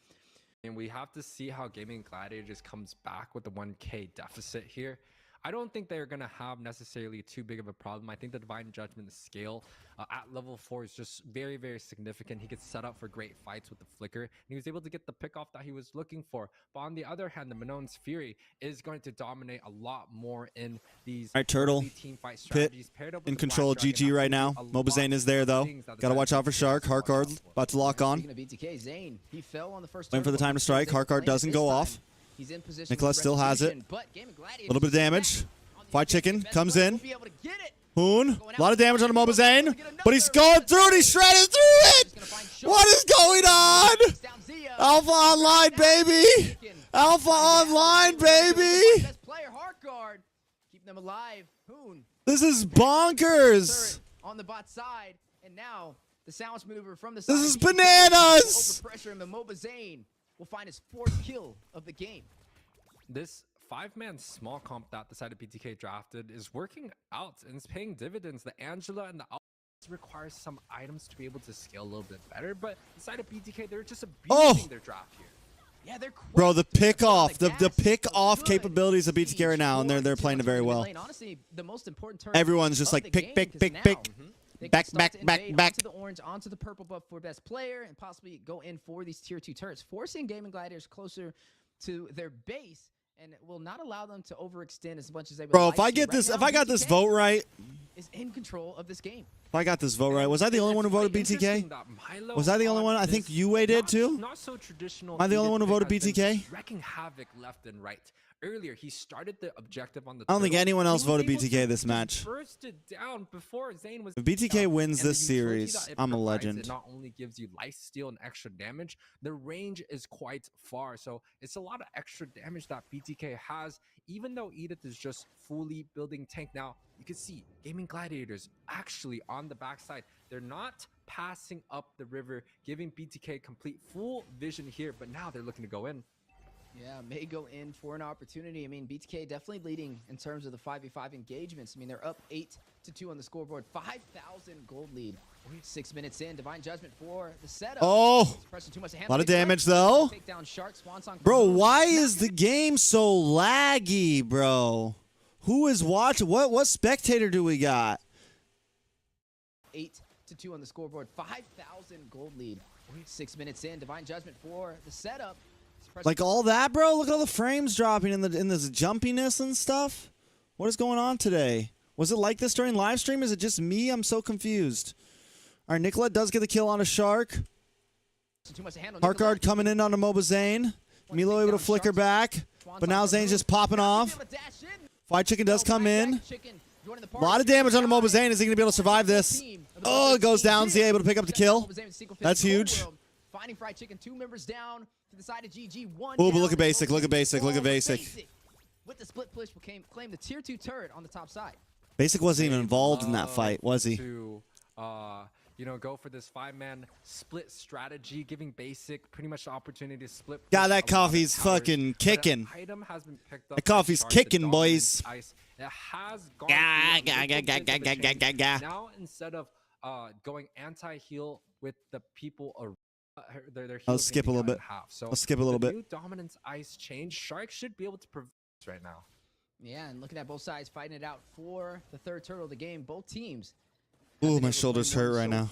And we have to see how Gaming Gladiators comes back with the 1K deficit here. I don't think they're going to have necessarily too big of a problem. I think the Divine Judgment scale at level 4 is just very, very significant. He gets set up for great fights with the Flicker, and he was able to get the pick off that he was looking for. But on the other hand, the Minoan's Fury is going to dominate a lot more in these All right, Turtle. early team fight strategies. Paired up with In the control of Black GG Dragon, right that's now. gonna do a lot Mobazane is there, of though. things that the Gotta watch out for Divine Shark. Judgment has to watch Hardcard out for. about to lock on. Speaking of BTK, Zane, he fell on the first Waiting for the turtle, time to but strike. he was able Hardcard claim it doesn't this go time. off. He's in position Nicholas with still has it. Retribution, but Gaming Gladiators Little bit of is damage. back on the Fried offensive. chicken Best comes player in. will be able to get it. Hoon. A lot of damage on the Mobazane. But he's going through it. He's shredded through it. What is going on? Alpha Online, baby. Alpha Online, baby. Best player, Hardcard. Keep them alive. Hoon. This is bonkers. Turret on the bot side. And now the silence maneuver from the side. This is BTK bananas. Overpressure him, and Mobazane will find his 4th kill of the game. This 5-man small comp that the side of BTK drafted is working out and it's paying dividends. The Angela and the Alpha requires some items to be able to scale a little bit better, but the side of BTK, they're just abusing their draft here. Yeah, they're quick. Bro, the pick They're on off, the gas. pick So off good. capabilities of BTK right now, and they're playing it very well. Lane. Honestly, the most important turn Everyone's just of like the pick, game, pick, 'cause pick, now pick. they can Back, start back, to back, invade back. onto the orange, onto the purple buff for best player, and possibly go in for these tier 2 turrets, forcing Gaming Gladiators closer to their base, and it will not allow them to overextend as much as they would Bro, like if I to. get Right this, now, if I got this BTK vote right, is in control of this game. If I got this vote right, was I the only one who voted BTK? Was I the only one? I think Yue did too. Not so traditional. Am I the only one who voted BTK? Wrecking havoc left and right. Earlier, he started the objective on the. I don't think turtle. anyone else He was voted able to BTK this just match. burst it down before Zane was. If BTK down. wins And the this utility series, that it I'm a provides, legend. It not only gives you life steal and extra damage, the range is quite far. So it's a lot of extra damage that BTK has. Even though Edith is just fully building tank now, you can see Gaming Gladiators actually on the backside. They're not passing up the river, giving BTK complete full vision here, but now they're looking to go in. Yeah, may go in for an opportunity. I mean, BTK definitely leading in terms of the 5v5 engagements. I mean, they're up 8-2 on the scoreboard. 5,000 gold lead. 6 minutes in, Divine Judgment for the setup. Oh, a lot of damage though. Take down Shark, Swansong. Bro, why is the game so laggy, bro? Who is watching? What spectator do we got? 8-2 on the scoreboard. 5,000 gold lead. 6 minutes in, Divine Judgment for the setup. Like all that, bro? Look at all the frames dropping in this jumpiness and stuff. What is going on today? Was it like this during live stream? Is it just me? I'm so confused. All right, Nicolette does get the kill on a Shark. Heartguard coming in on a Moba Zane. Milo able to flicker back, but now Zane's just popping off. Fried Chicken does come in. A lot of damage on the Moba Zane. Is he going to be able to survive this? Oh, it goes down. Zia able to pick up the kill. That's huge. Finding Fried Chicken, 2 members down to the side of GG. Oh, but look at Basic. Look at Basic. Look at Basic. With the split push, claim the tier 2 turret on the top side. Basic wasn't even involved in that fight, was he? To, you know, go for this 5-man split strategy, giving Basic pretty much the opportunity to split. God, that coffee's fucking kicking. Item has been picked up. That coffee's kicking, boys. It has gone. Now instead of going anti-heal with the people around. I'll skip a little bit. So I'll skip a little bit. New dominance ice change. Shark should be able to prevent this right now. Yeah, and looking at both sides fighting it out for the third turtle of the game. Both teams. Ooh, my shoulder's hurt right now.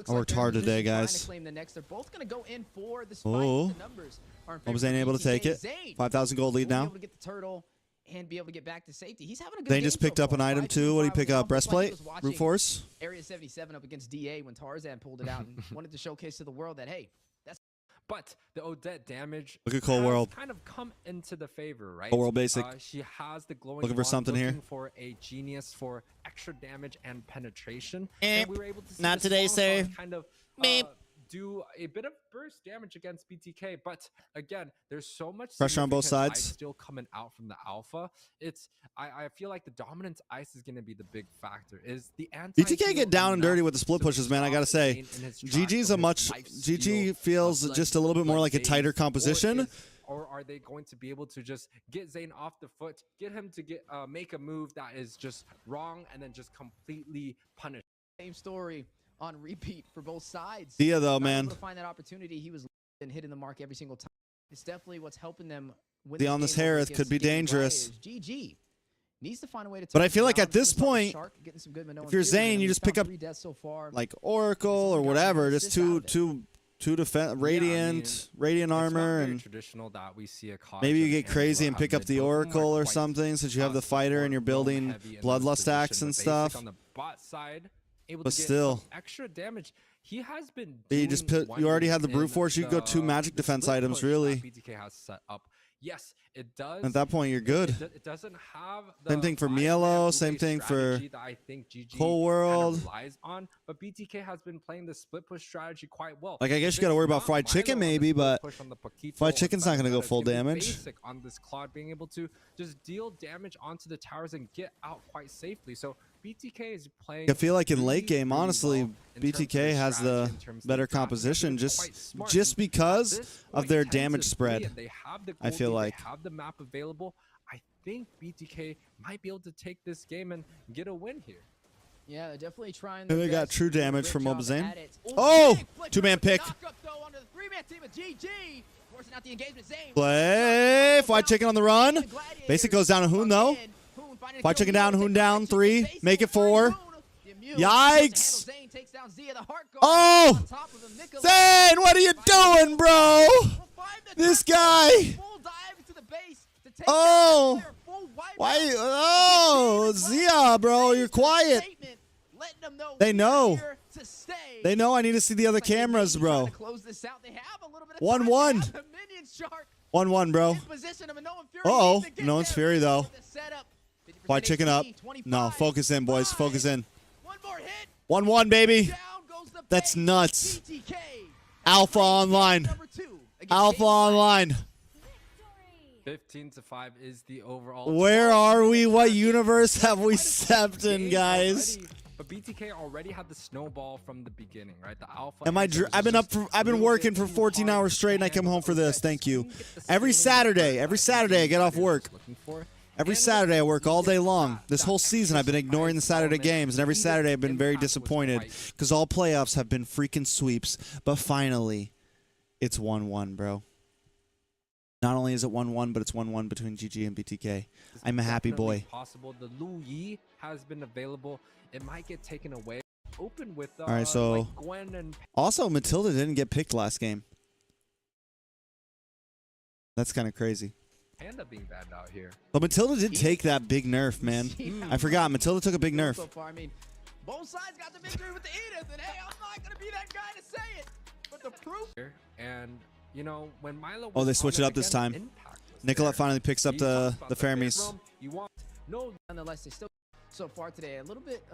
I worked hard today, guys. They're both going to go in for this Oh, fight. The numbers are was Zane able to take it? 5,000 gold lead now. Able to get the turtle and be able to get back to safety. He's having a good Zane game just picked up an item too. What did he pick up? Breastplate? Brute Force? Area 77 up against DA when Tarzan pulled it out and wanted to showcase to the world that, hey, that's. But the Odette damage look at Cold World. Kind of come into the favor, right? Cold World Basic. She has the glowing looking for something looking here. For a genius for extra damage and penetration. And we were able to see not today, sir. Kind of do a bit of burst damage against BTK, but again, there's so much pressure on both sides. Ice still coming out from the alpha. I feel like the dominance ice is going to be the big factor. Is the BTK get down and dirty with the split pushes, man? I gotta say, GG feels just a little bit more like a tighter composition. Or are they going to be able to just get Zane off the foot, get him to make a move that is just wrong, and then just completely punish? Same story on repeat for both sides. Yeah, though, man. To find that opportunity, he was hitting the mark every single time. It's definitely what's helping them win. The on this Harith could be dangerous. GG needs to find a way to. But I feel like at this point, if you're Zane, you just pick up like Oracle or whatever, just two defense, radiant armor, and maybe you get crazy and pick up the Oracle or something, since you have the fighter and you're building Bloodlust axe and stuff. But still, extra damage. He has been. You already had the brute force. You could go 2 magic defense items, really. BTK has set up. Yes, it does. At that point, you're good. It doesn't have the same thing for Mielo. Same thing for Whole World. On, but BTK has been playing the split push strategy quite well. Like, I guess you got to worry about Fried Chicken maybe, but Fried Chicken's not going to go full damage. Basic on this Claude being able to just deal damage onto the towers and get out quite safely. So BTK is playing. I feel like in late game, honestly, BTK has the better composition just because of their damage spread. I feel like they have the map available. I think BTK might be able to take this game and get a win here. Yeah, they're definitely trying. They got true damage from Moba Zane. Oh, 2-man pick. Play. Fried Chicken on the run. Basic goes down to Hoon though. Fried Chicken down, Hoon down, 3. Make it 4. Yikes. Oh! Zane, what are you doing, bro? This guy. Oh. Why? Oh, Zia, bro, you're quiet. letting them know They we are know. here to stay. They know I need to see the other Looks like they may cameras, be bro. trying to close this out. They have a little bit of 1-1. time. They have the minions, Shark. 1-1, bro. In position of a Minoan Fury Uh-oh. needs to get Minoan's there. Fury, though. With the setup, 50% White chicken up. HP, 25, No, focus in, boys. Focus in. One more hit. 1-1, baby. Down goes the That's base. nuts. BTK. Alpha online. Number 2 against Alpha Game online. 15-5 is the overall. Where are we? What universe have we Quite a stepped in, game guys? already, but BTK already had the snowball from the beginning, right? The alpha. Am I? I've been up. I've been working for 14 hours straight, and I come home for this. Thank you. Every Saturday I get off work. Every Saturday I work all day long. This whole season I've been ignoring the Saturday games, and every Saturday I've been very disappointed because all playoffs have been freaking sweeps. But finally, it's 1-1, bro. Not only is it 1-1, but it's 1-1 between GG and BTK. I'm a happy boy. Possible. The Lu Yi has been available. It might get taken away. Open with All right, so like Gwen and also Matilda didn't get picked last game. That's kind of crazy. Panda being banned out here. But Matilda did take that big nerf, man. I forgot. Matilda took a big nerf. So far, I mean, both sides got the victory with the Edith, and hey, I'm not gonna be that guy to say it, but the proof. And you know when Milo. Oh, they switch it up this time. Nicolette finally picks up the Fermis. You want no. Nonetheless, they still so far today a little bit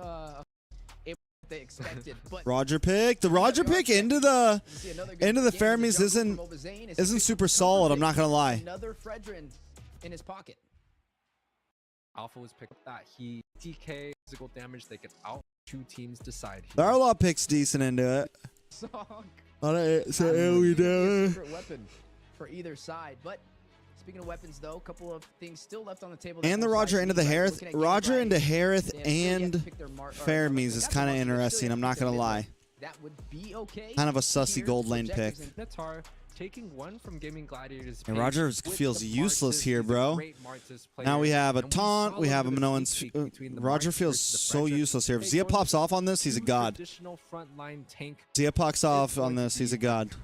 they expected, but Roger pick. The Roger pick into the Fermis isn't super solid. I'm not gonna lie. Another Fredrin in his pocket. Alpha was picked up that he TK physical damage. They get out. 2 teams decide. There are a lot of picks decent into it. Different weapon for either side, but. Speaking of weapons, though, a couple of things still left on the table. And the Roger into the Harith. Roger into Harith and Fermis is kind of interesting. I'm not going to lie. That would be okay. Kind of a sussy gold lane pick. Natar taking one from Gaming Gladiators. And Roger feels useless here, bro. Now we have a taunt. We have a Minoan's. Roger feels so useless here. If Zia pops off on this, he's a god. Zia pops off on this, he's a god.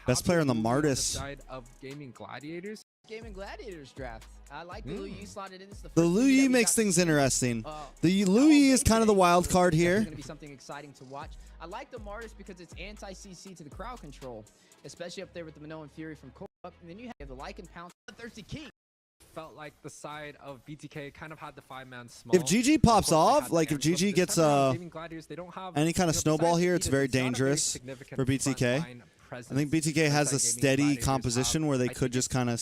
Best player in the Martis. Of Gaming Gladiators. Gaming Gladiators draft. I like the Lu Yi slotted in. The Lu Yi makes things interesting. The Lu Yi is kind of the wild card here. It's going to be something exciting to watch. I like the Martis because it's anti-CC to the crowd control, especially up there with the Minoan Fury from Cole. And then you have the Lycan Pounce, the Thirsty King. Felt like the side of BTK kind of had the 5-man small. If GG pops off, like if GG gets any kind of snowball here, it's very dangerous for BTK. I think BTK has a steady composition where they could just kind of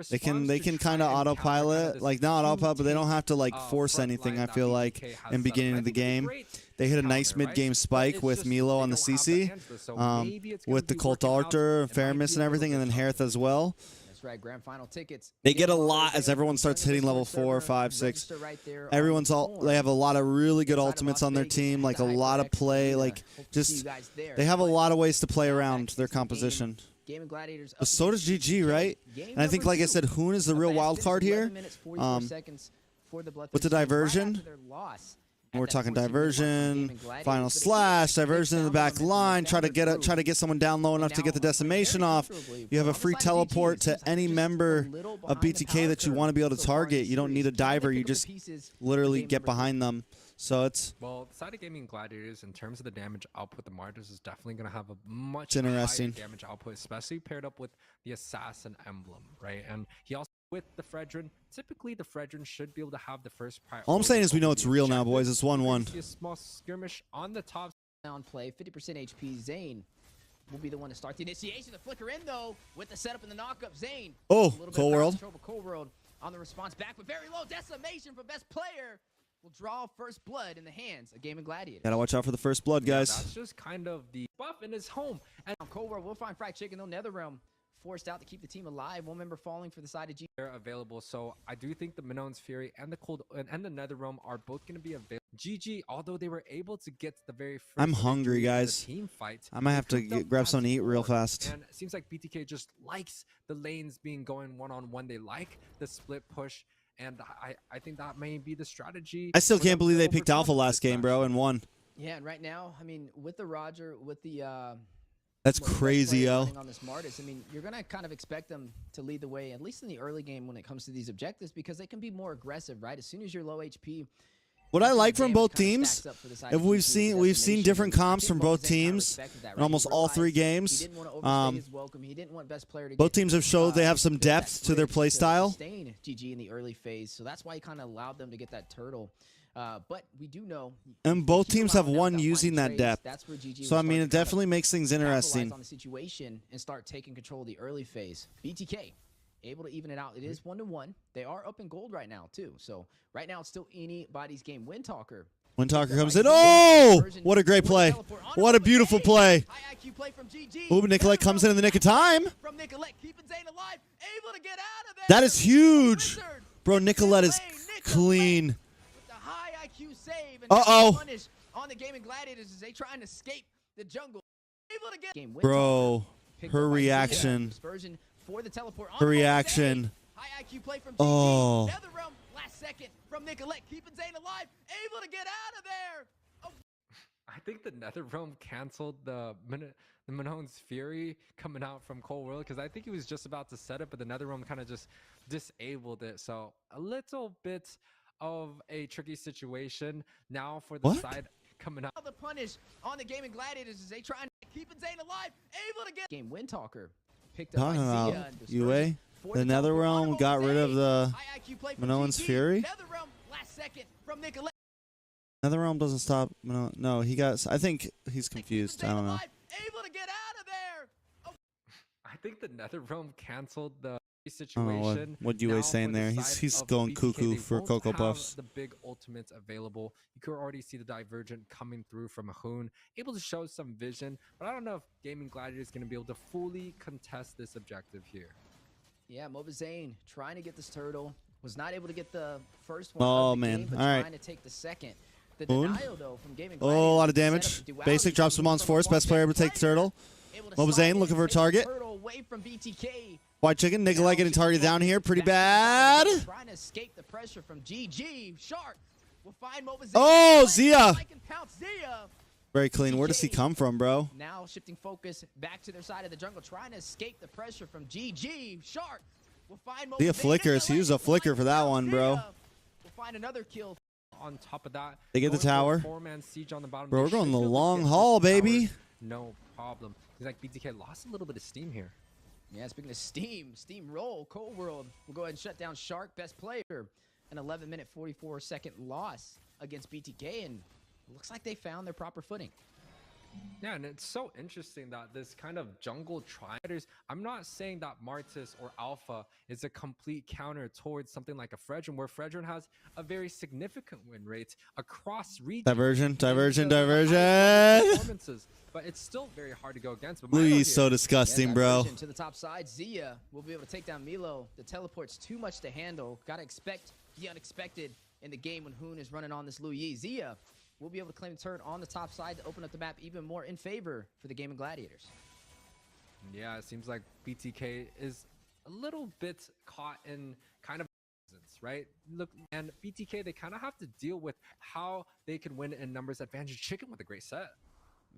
they can kind of autopilot, like not autopilot, but they don't have to like force anything. I feel like in beginning of the game, they hit a nice mid-game spike with Milo on the CC, with the Colt Archer, Fermis, and everything, and then Harith as well. Right, grand final tickets. They get a lot as everyone starts hitting level 4, 5, 6. Everyone's they have a lot of really good ultimates on their team, like a lot of play, like just they have a lot of ways to play around their composition. But so does GG, right? And I think, like I said, Hoon is the real wild card here. With the diversion. We're talking diversion, final slash, diversion in the back line. Try to get someone down low enough to get the decimation off. You have a free teleport to any member of BTK that you want to be able to target. You don't need a diver. You just literally get behind them. So it's well, the side of Gaming Gladiators in terms of the damage output, the Martyrs is definitely going to have a much higher damage output, especially paired up with the Assassin emblem, right? And he also. With the Fredrin, typically the Fredrin should be able to have the first priority. All I'm saying is we know it's real now, boys. It's 1-1. A small skirmish on the top. Down play, 50% HP. Zane will be the one to start the initiation. The flicker in though with the setup and the knockup. Zane. Oh, Cold World. Cold World on the response back, but very low decimation for best player. Will draw first blood in the hands of Gaming Gladiators. Gotta watch out for the first blood, guys. Yeah, that's just kind of the buff in his home. And Cold World will find fried chicken though. Netherrealm forced out to keep the team alive. One member falling for the side of G. They're available, so I do think the Minoan's Fury and the Cold and the Netherrealm are both going to be available. GG, although they were able to get the very first. I'm hungry, guys. Team fight. I might have to grab something to eat real fast. And it seems like BTK just likes the lanes being going one-on-one. They like the split push, and I think that may be the strategy. I still can't believe they picked Alpha last game, bro, and won. Yeah, and right now, I mean, with the Roger, with the that's crazy, yo. On this Martis, I mean, you're gonna kind of expect them to lead the way, at least in the early game when it comes to these objectives, because they can be more aggressive, right? As soon as you're low HP, What I like from Damage both kinda teams, stacks up for this if IQ we've destination, seen different and I comps think from both Mobazane kinda teams respected that, in right? almost He all 3 realized games. He didn't want to overstay his welcome. He didn't want best player to Both get, teams have showed they have some build that depth to their bridge play to style. sustain GG in the early phase, so that's why he kind of allowed them to get that turtle. But we do know, And both keep teams have allowing won them to using find that trades, depth. that's where GG So will I mean, start it to kind of definitely makes things capitalize interesting. on the situation and start taking control of the early phase. BTK able to even it out. It is 1-1. They are up in gold right now too. So right now it's still anybody's game. Windtalker. When Talker comes Right in, here. oh, what a great play. What a beautiful play. High IQ play from GG. Ooh, Nicolette comes in the nick of time. From Nicolette, keeping Zane alive, able to get out of there. That is huge. Wizard Bro, Nicolette is Nicolette clean. with the high IQ save. And Uh-oh. punish on the Gaming Gladiators as they trying to escape the jungle. Able to get game win. Bro, Picked her up by Zia. reaction. Dispersion for the teleport. On Her the reaction. high IQ play from GG. Oh. Netherrealm, last second from Nicolette, keeping Zane alive, able to get out of there. I think the NetherRealm canceled the Minone's Fury coming out from Cold World because I think he was just about to set it, but the NetherRealm kind of just disabled it. So a little bit of a tricky situation now for the What? side coming out. The punish on the Gaming Gladiators as they try and keep Zane alive, able to get game Windtalker. Picked up by Talking Zia about and Dispersion UA, for the teleport. NetherRealm Honorable got rid of save. the High IQ play from Minoan's GG. Fury. NetherRealm, last second from Nicolette. NetherRealm doesn't stop. No, he got. I think he's confused. I don't know. Able to get out of there. Oh. I think the NetherRealm canceled the I don't know situation. what UA's Now saying for the there. side He's of going BTK, cuckoo they for won't Cocoa have Puffs. the big ultimates available. You could already see the Divergent coming through from Ahun, able to show some vision, but I don't know if Gaming Gladiator is going to be able to fully contest this objective here. Yeah, Mobazane trying to get this turtle. Was not able to get the first one. Oh, of the man. Game, but All right. trying to take the second. The Boon. denial, though, from Gaming Oh, a lot of Gladiators damage. set up the duality Basic drops from Ramon's Force. Long Best player able to take the turtle. Able to Mobazane slide in, looking for a take the target. turtle away from BTK. White Chicken. Nicolette getting targeted down here. Pretty Back to the bad. Trying to escape the pressure from GG. Shark will find Mobazane. Oh, Zia. Like and pounce Zia. Very clean. Where does he come from, bro? Now shifting focus back to their side of the jungle, trying to escape the pressure from GG. Shark will find Zia Mobazane. flickers. He used a flicker for that one, bro. We'll find another kill. On top of that, They get the going for a tower. four-man siege on the bottom. Bro, They we're going should the be able to long get haul, this tower, baby. No problem. He's like BTK lost a little bit of steam here. Yeah, speaking of Steam roll, Cold World will go ahead and shut down Shark, best player. An 11-minute, 44-second loss against BTK, and looks like they found their proper footing. Yeah, and it's so interesting that this kind of jungle triaders, I'm not saying that Martis or Alpha is a complete counter towards something like a Fredrin, where Fredrin has a very significant win rate across regions. Diversion. Performances, but it's still very hard to go against. But Louis is so Yeah, disgusting, bro. diversion to the top side. Zia will be able to take down Milo. The teleport's too much to handle. Gotta expect the unexpected in the game when Hoon is running on this Louis. Zia will be able to claim the turn on the top side to open up the map even more in favor for the Gaming Gladiators. Yeah, it seems like BTK is a little bit caught in kind of right? Look, and BTK, they kind of have to deal with how they can win in numbers advantage. Chicken with a great set.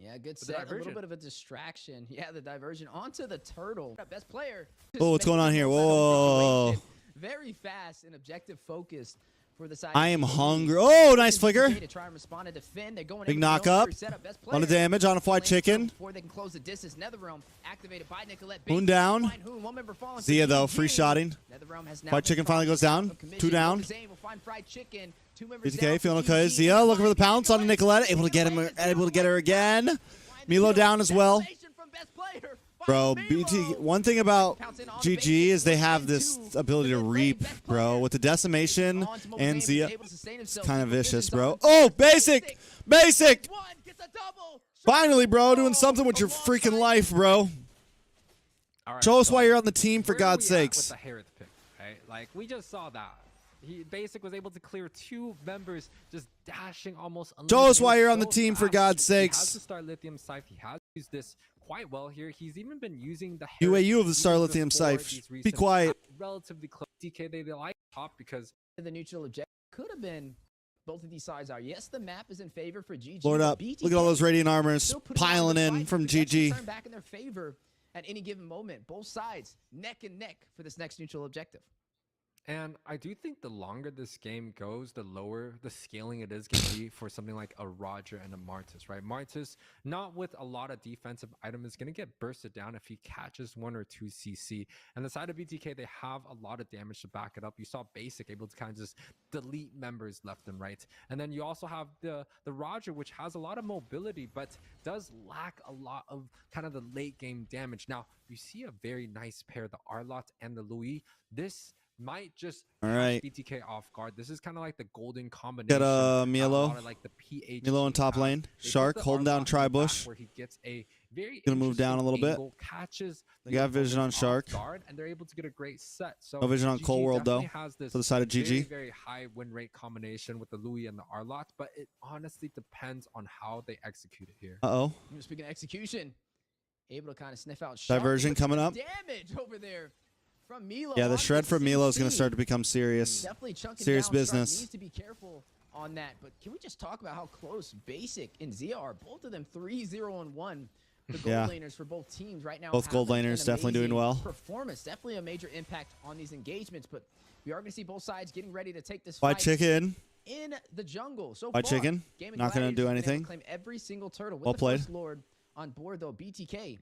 Yeah, good the set. A little diversion. bit of a distraction. Yeah, the diversion onto the turtle. Best player. Oh, what's going on here? Whoa. Very fast and objective focused for the side. I am hungry. Oh, nice flicker. To try and respond and defend. They're going Big in with knock no up. free setup. Best On the player. damage on a White Flames Chicken. before they can close the distance. Netherrealm activated by Nicolette. Hoon down. Find Hoon. One member falling to Zia, though, GG. free shotting. Netherrealm has now White been Chicken finally goes down. commission. 2 down. Mobazane will find Fried Chicken. 2 members BTK down feeling for okay. GG. Zia looking for the pounce on Nicolette. Able to get him. Able to get her again. Milo down as well. From best player. Bro, Finds BT. Milo. One thing about Pounce in on the GG basic. is they have 1-2 this for ability to the reap, best bro. player. With the decimation On to Mobazane, and was Zia, able to sustain it's himself. kind of vicious, Vision's bro. on. Oh, basic, basic. One gets a double. Finally, bro, doing something with your freaking life, bro. All right, Show us so why you're on the team, for where are God's we at sakes. With the Harith pick, right? Like we just saw that. Basic was able to clear 2 members, just dashing almost. Show us unlimited. why you're on the So team, for fast. God's He has sakes. the Star Lithium Scythe. He has used this quite well here. He's even been using the UAU of the Harith Star even Lithium before Scythe. these Be recent quiet. Relatively close. DK, they like top because The neutral objective could have been. Both of these sides are. Yes, the map is in favor for GG. Lord but up. BTK Look at all those Radiant Armors still putting on piling the in fight. from Projections GG. turn back in their favor at any given moment. Both sides neck and neck for this next neutral objective. And I do think the longer this game goes, the lower the scaling it is going to be for something like a Roger and a Martis, right? Martis, not with a lot of defensive item, is going to get bursted down if he catches 1 or 2 CC. And the side of BTK, they have a lot of damage to back it up. You saw Basic able to kind of just delete members left and right. And then you also have the Roger, which has a lot of mobility, but does lack a lot of kind of the late game damage. Now, you see a very nice pair, the Arlott and the Louis. This might just catch BTK off guard. This is kind of like the golden combination. Get Milo. Like the PH Milo in top lane. Shark holding down Tri-Bush. Where he gets a very gonna move down a little bit. Catches they got vision on Shark. Guard, and they're able to get a great set. So no vision on GG Cold World though. Has this for the side of GG. Very high win rate combination with the Louis and the Arlott, but it honestly depends on how they execute it here. Speaking of execution, able to kind of sniff out Shark, diversion coming up. Damage over there. From Milo. Yeah, the shred from Milo is going to start to become serious. Definitely chunking serious down. business. Shark needs to be careful on that. But can we just talk about how close Basic and Zia are? Both of them 3-0-1. The gold laners for both teams right now. Both gold laners definitely doing well. Performance definitely a major impact on these engagements. But we are going to see both sides getting ready to take this White fight chicken in the jungle. So White far, chicken. Not going to do anything. Claim every single turtle. With well the played. First Lord on board though. BTK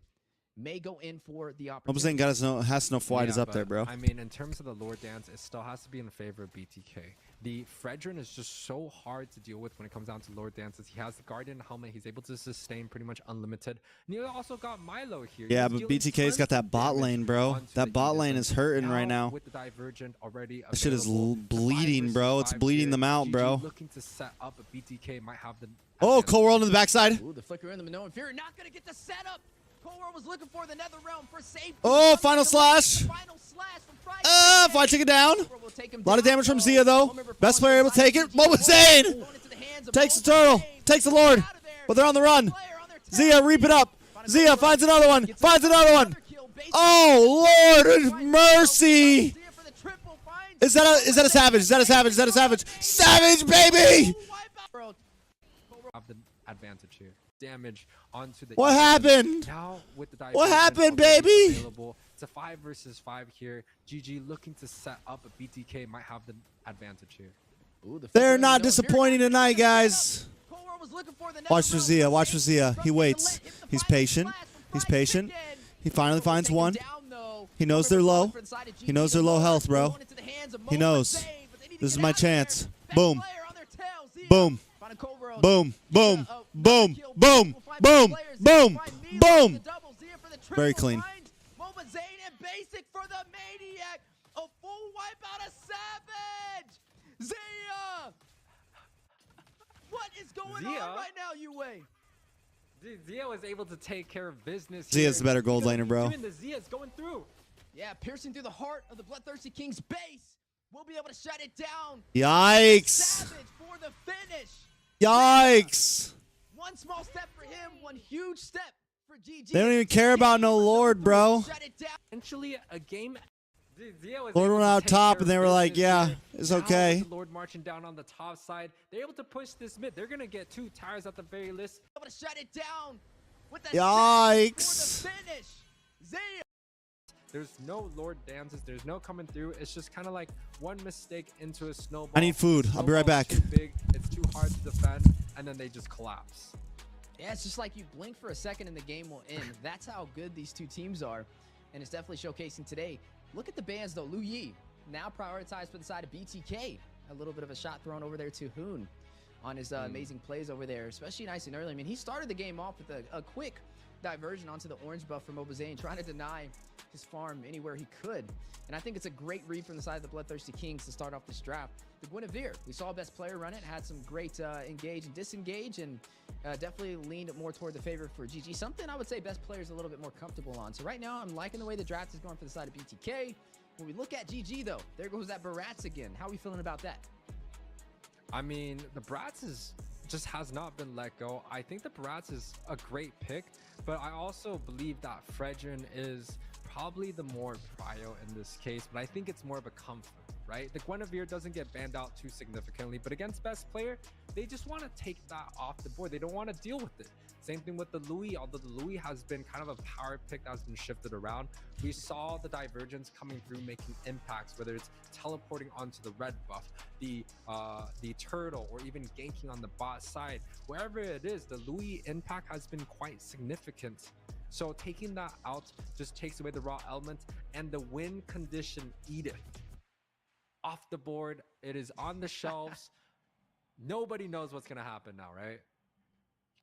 may go in for the opportunity. Almost got has to know White is up there, bro. I mean, in terms of the lore dance, it still has to be in favor of BTK. The Fredrin is just so hard to deal with when it comes down to lore dances. He has the Guardian helmet. He's able to sustain pretty much unlimited. And you also got Milo here. Yeah, but BTK's got that bot lane, bro. That bot lane is hurting right now. With the Divergent already that shit is bleeding, bro. It's bleeding them out, bro. Looking to set up, but BTK might have the. Oh, Cold World in the backside. Ooh, the flicker in the Minoan Fury. Not going to get the setup. Cold World was looking for the Nether Realm for safety. Oh, final slash. White chicken down. A lot of damage from Zia, though. Best player able to take it. Zane takes the turtle. Takes the Lord. But they're on the run. Zia, reap it up. Zia finds another one. Finds another one. Oh, Lord mercy. Is that a savage? Is that a savage? Is that a savage? Savage, baby. Have the advantage here. Damage onto the. What happened? Now with the what happened, baby? Available. It's a 5 versus 5 here. GG looking to set up, but BTK might have the advantage here. Ooh, they're not disappointing tonight, guys. Watch for Zia. Watch for Zia. He waits. He's patient. He's patient. He finally finds one. He knows they're low. He knows they're low health, bro. He knows. This is my chance. Boom. Boom. Boom. Boom. Boom. Boom. Boom. Boom. Boom. Very clean. Basic for the Maniac. A full wipe out of Savage. Zia. What is going on right now, Yue? Zia was able to take care of business. Zia's the better gold laner, bro. The Zia's going through. Yeah, piercing through the heart of the Bloodthirsty King's base. We'll be able to shut it down. Yikes. Savage for the finish. Yikes. One small step for him, one huge step for GG. They don't even care about no Lord, bro. Eventually, a game. Lord went out top, and they were like, yeah, it's okay. Lord marching down on the top side. They're able to push this mid. They're going to get 2 tires at the very least. Able to shut it down with the yikes. Finish. Zia. There's no Lord dances. There's no coming through. It's just kind of like one mistake into a snowball. I need food. I'll be right back. Too big. It's too hard to defend, and then they just collapse. Yeah, it's just like you blink for a second and the game will end. That's how good these two teams are, and it's definitely showcasing today. Look at the bans though. Lu Yi now prioritized for the side of BTK. A little bit of a shot thrown over there to Hoon on his amazing plays over there, especially nice and early. I mean, he started the game off with a quick diversion onto the orange buff from Obazane, trying to deny his farm anywhere he could. And I think it's a great read from the side of the Bloodthirsty Kings to start off this draft. The Guinevere, we saw best player run it, had some great engage and disengage, and definitely leaned more toward the favor for GG. Something I would say best player's a little bit more comfortable on. So right now, I'm liking the way the draft is going for the side of BTK. When we look at GG though, there goes that Barats again. How are we feeling about that? I mean, the Barats just has not been let go. I think the Barats is a great pick, but I also believe that Fredrin is probably the more prio in this case, but I think it's more of a comfort, right? The Guinevere doesn't get banned out too significantly, but against best player, they just want to take that off the board. They don't want to deal with it. Same thing with the Louis, although the Louis has been kind of a power pick that's been shifted around. We saw the divergence coming through, making impacts, whether it's teleporting onto the red buff, the turtle, or even ganking on the bot side. Wherever it is, the Louis impact has been quite significant. So taking that out just takes away the raw element, and the win condition Edith off the board. It is on the shelves. Nobody knows what's gonna happen now, right?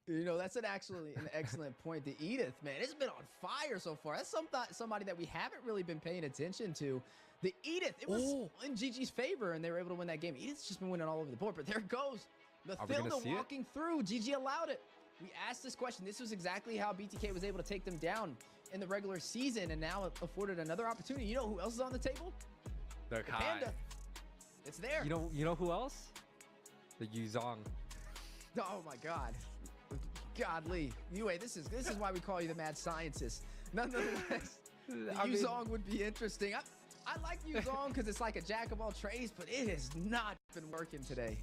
You know, that's actually an excellent point. The Edith, man, it's been on fire so far. That's somebody that we haven't really been paying attention to. The Edith, it was in GG's favor, and they were able to win that game. Edith's just been winning all over the board, but there goes Mathilda walking through. GG allowed it. We asked this question. This was exactly how BTK was able to take them down in the regular season, and now it afforded another opportunity. You know who else is on the table? The Panda. It's there. You know who else? The Yuzong. Oh my God. Godly. Anyway, this is why we call you the mad scientist. Nonetheless, the Yuzong would be interesting. I like Yuzong because it's like a jack of all trades, but it has not been working today.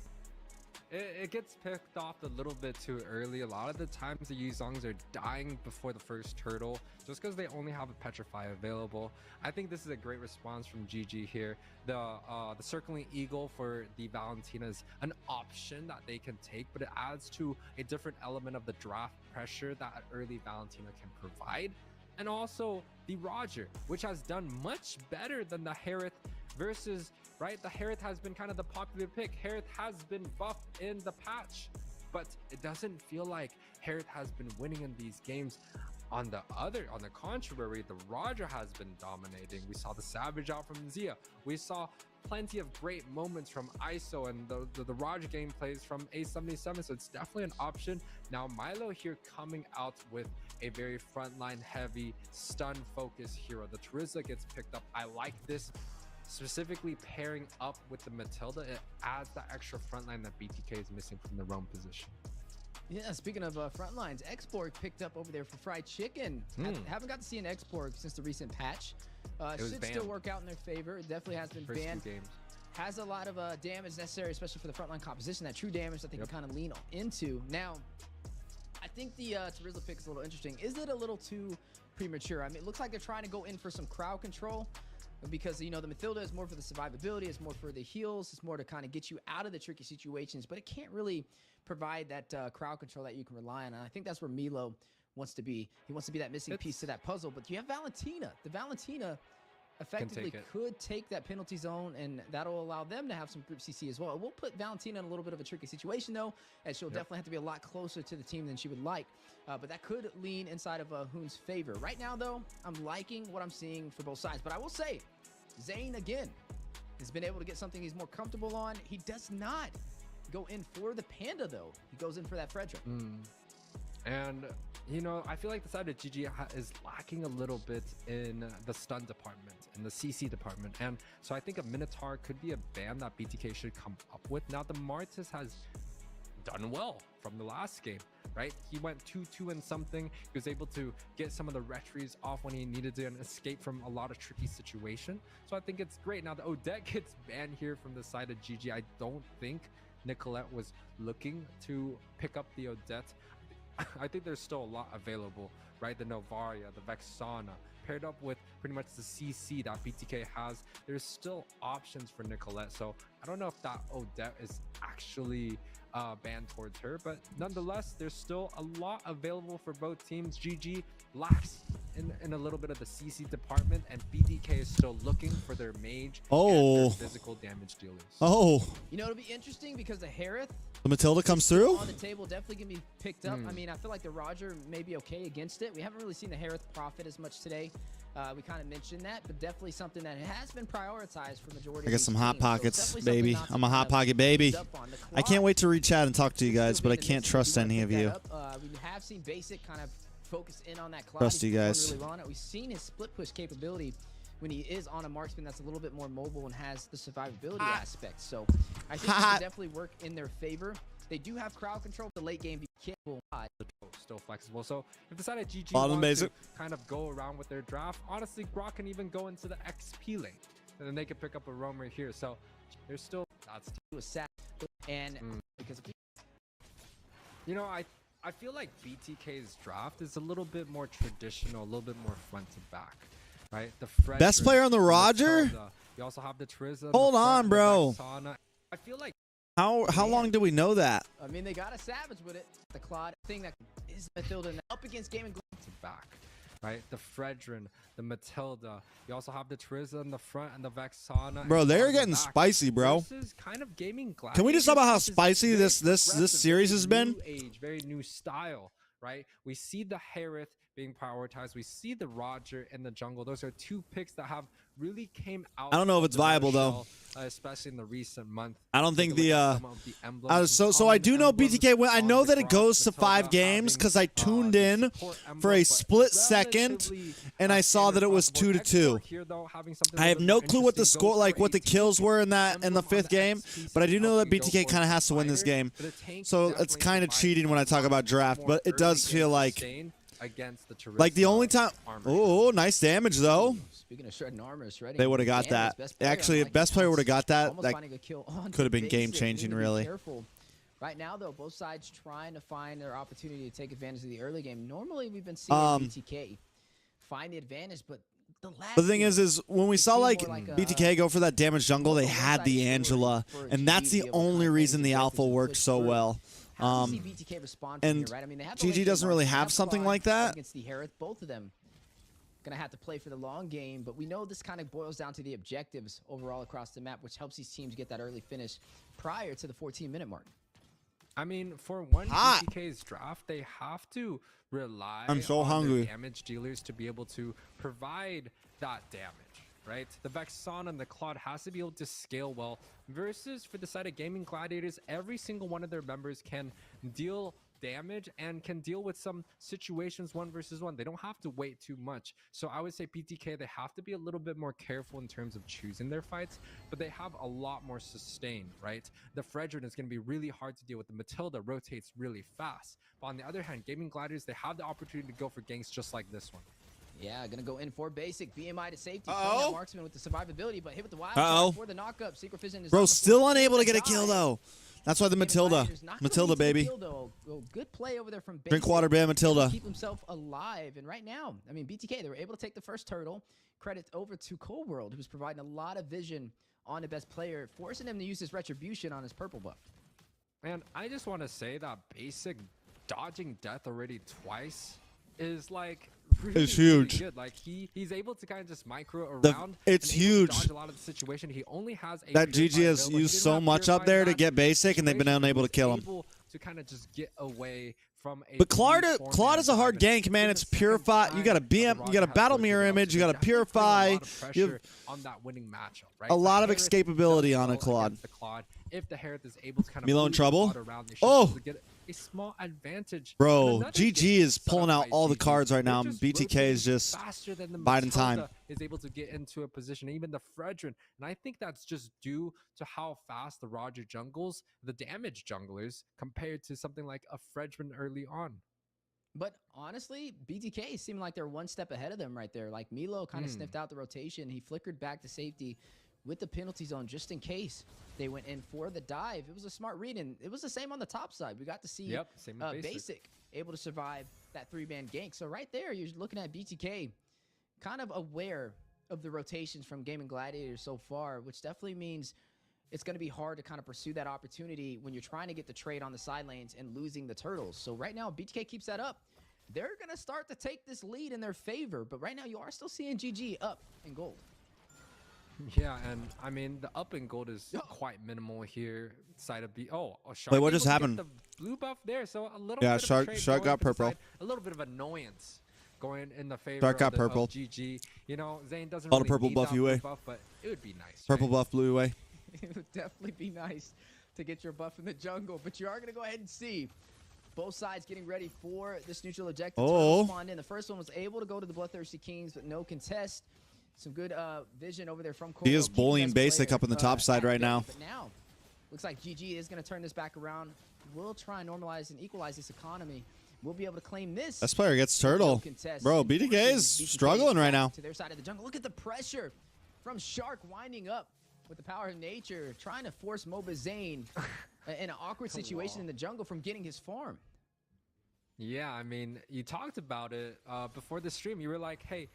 It gets picked off a little bit too early. A lot of the times the Yuzongs are dying before the first turtle just because they only have a Petrify available. I think this is a great response from GG here. The circling eagle for the Valentina is an option that they can take, but it adds to a different element of the draft pressure that early Valentina can provide. And also the Roger, which has done much better than the Harith versus, right? The Harith has been kind of the popular pick. Harith has been buffed in the patch, but it doesn't feel like Harith has been winning in these games. On the contrary, the Roger has been dominating. We saw the Savage out from Zia. We saw plenty of great moments from ISO and the Roger gameplays from A77, so it's definitely an option. Now Milo here coming out with a very frontline heavy stun focus hero. The Terizla gets picked up. I like this, specifically pairing up with the Matilda. It adds that extra frontline that BTK is missing from the roam position. Yeah, speaking of front lines, Xborg picked up over there for fried chicken. Haven't got to see an Xborg since the recent patch. Should still work out in their favor. It definitely has been banned. Has a lot of damage necessary, especially for the frontline composition. That true damage that they can kind of lean into. Now, I think the Terizla pick is a little interesting. Is it a little too premature? I mean, it looks like they're trying to go in for some crowd control, because, you know, the Mathilda is more for the survivability, it's more for the heals, it's more to kind of get you out of the tricky situations, but it can't really provide that crowd control that you can rely on. And I think that's where Milo wants to be. He wants to be that missing piece to that puzzle. But you have Valentina. The Valentina effectively could take that penalty zone, and that'll allow them to have some group CC as well. It will put Valentina in a little bit of a tricky situation, though, as she'll definitely have to be a lot closer to the team than she would like. But that could lean inside of Hoon's favor. Right now, though, I'm liking what I'm seeing for both sides. But I will say, Zane, again, has been able to get something he's more comfortable on. He does not go in for the Panda, though. He goes in for that Frederick. And, you know, I feel like the side of GG is lacking a little bit in the stun department, in the CC department. And so I think a Minotaur could be a ban that BTK should come up with. Now, the Martis has done well from the last game, right? He went 2-2 and something. He was able to get some of the retries off when he needed to and escape from a lot of tricky situations. So I think it's great. Now, the Odette gets banned here from the side of GG. I don't think Nicolette was looking to pick up the Odette. I think there's still a lot available, right? The Novaria, the Vexana, paired up with pretty much the CC that BTK has. There's still options for Nicolette. So I don't know if that Odette is actually banned towards her, but nonetheless, there's still a lot available for both teams. GG lacks in a little bit of the CC department, and BTK is still looking for their mage and their physical damage dealers. You know, it'll be interesting because the Harith, the Matilda comes through on the table, definitely can be picked up. I mean, I feel like the Roger may be okay against it. We haven't really seen the Harith profit as much today. We kind of mentioned that, but definitely something that has been prioritized for majority. I got some hot pockets, baby. I'm a hot pocket baby. I can't wait to reach out and talk to you guys, but I can't trust any of you. We have seen Basic kind of focus in on that cloud. Trust you guys. Really well on it. We've seen his split push capability when he is on a marksman that's a little bit more mobile and has the survivability aspect. So I think it can definitely work in their favor. They do have crowd control. The late game will still flexible. So if the side of GG Bottom wants to basic. kind of go around with their draft, honestly, Grok can even go into the XP lane, and then they can pick up a roamer here. So there's still that's a sad and because you know I feel like BTK's draft is a little bit more traditional, a little bit more front to back, right? The Best player on the Roger? You also have the Trizza. Hold on, bro. I feel like How long do we know that? I mean, they got a savage with it. The Claude thing that is Matilda up against Game and to back, right? The Fredrin, the Matilda. You also have the Trizza in the front and the Vexana. Bro, they're getting spicy, bro. Kind of gaming. Can we just talk about how spicy this series has been? New age, very new style, right? We see the Harith being prioritized. We see the Roger in the jungle. Those are two picks that have really came out. I don't know if it's viable though, especially in the recent month. I don't think so I do know BTK win. I know that it goes to 5 games because I tuned in for a split second and I saw that it was 2-2. I have no clue what the score, like what the kills were in the 5th game, but I do know that BTK kind of has to win this game. So it's kind of cheating when I talk about draft, but it does feel like the only time. Oh, nice damage though. Speaking of shredding armor, they would have got that. Actually, if best player would have got that, that could have been game changing, really. Right now, though, both sides trying to find their opportunity to take advantage of the early game. Normally, we've been seeing BTK find the advantage, but the thing is when we saw like BTK go for that damage jungle, they had the Angela, and that's the only reason the alpha worked so well. And GG doesn't really have something like that. Against the Harith, both of them gonna have to play for the long game, but we know this kind of boils down to the objectives overall across the map, which helps these teams get that early finish prior to the 14-minute mark. I mean, for one BTK's draft, they have to rely on their damage dealers to be able to provide that damage, right? The Vexana and the Claude has to be able to scale well, versus for the side of Gaming Gladiators, every single one of their members can deal damage and can deal with some situations 1 versus 1. They don't have to wait too much. So I would say BTK, they have to be a little bit more careful in terms of choosing their fights, but they have a lot more sustain, right? The Fredrin is going to be really hard to deal with. The Matilda rotates really fast. But on the other hand, Gaming Gladiators, they have the opportunity to go for ganks just like this one. Yeah, gonna go in for basic BMI to safety. That marksman with the survivability, but hit with the wild shot for the knockup. Secret Vision is bro, still unable to get a kill though. That's why the Matilda, baby. Good play over there from basic. Drink water, bear Matilda. Keep himself alive, and right now, I mean, BTK, they were able to take the first turtle. Credit over to Cold World, who's providing a lot of vision on the best player, forcing him to use his retribution on his purple buff. And I just want to say that basic dodging death already twice is like it's huge. Really good. Like he's able to kind of just micro around. It's huge. Dodge a lot of the situation. He only has that GG has used so much up there to get basic, and they've been unable to kill him. To kind of just get away from a. But Claude is a hard gank, man. It's purify. You got a BM. You got a battle mirror image. You got to purify. You have on that winning matchup, right? A lot of escapability on a Claude. If the Harith is able to kind of Milo in trouble. Get a small advantage. Bro, GG is pulling out all the cards right now. BTK is just biding time. Is able to get into a position, even the Fredrin, and I think that's just due to how fast the Roger jungles, the damage junglers, compared to something like a Fredrin early on. But honestly, BTK seemed like they're one step ahead of them right there. Like Milo kind of sniffed out the rotation. He flickered back to safety with the penalty zone just in case they went in for the dive. It was a smart read, and it was the same on the top side. We got to see basic able to survive that 3-man gank. So right there, you're looking at BTK kind of aware of the rotations from Gaming Gladiators so far, which definitely means it's going to be hard to kind of pursue that opportunity when you're trying to get the trade on the side lanes and losing the turtles. So right now, BTK keeps that up. They're going to start to take this lead in their favor, but right now you are still seeing GG up in gold. Yeah, and I mean the up in gold is quite minimal here. Side of B. Shark. Wait, what just happened? The blue buff there, so a little. Yeah, bit Shark got purple. A little bit of annoyance going in the favor. Shark got of purple. GG. You know, Zane doesn't all really the purple need buff that you blue buff, but it would be nice. Purple buff blue away. It would definitely be nice to get your buff in the jungle, but you are going to go ahead and see both sides getting ready for this neutral ejector. Spawned in. The first one was able to go to the Bloodthirsty Kings, but no contest. Some good vision over there from Cole. He is bullying basic up on the top side right now. But now, Looks like GG is going to turn this back around. We'll try and normalize and equalize this economy. We'll be able to claim this. Best player gets turtle. Bro, BTK is struggling right now. To their side of the jungle. Look at the pressure from Shark winding up with the power of nature, trying to force Mobazane in an awkward situation in the jungle from getting his farm. Yeah, I mean, you talked about it before the stream. You were like, hey,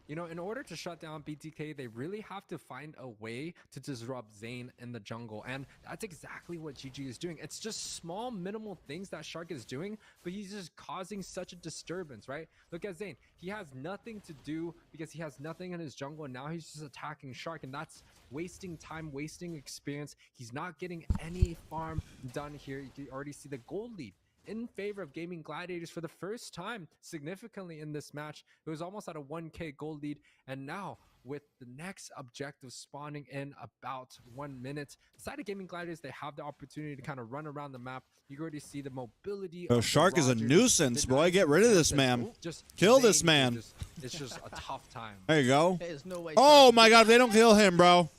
you know, in order to shut down BTK, they really have to find a way to disrupt Zane in the jungle. And that's exactly what GG is doing. It's just small, minimal things that Shark is doing, but he's just causing such a disturbance, right? Look at Zane. He has nothing to do because he has nothing in his jungle, and now he's just attacking Shark, and that's wasting time, wasting experience. He's not getting any farm done here. You can already see the gold lead in favor of Gaming Gladiators for the first time significantly in this match. It was almost at a 1k gold lead, and now with the next objective spawning in about 1 minute, the side of Gaming Gladiators, they have the opportunity to kind of run around the map. You already see the mobility. Bro, Shark is a nuisance, boy. Get rid of this man. Just kill this man. It's just a tough time. There you go. No way Oh my God, if they don't kill him, bro.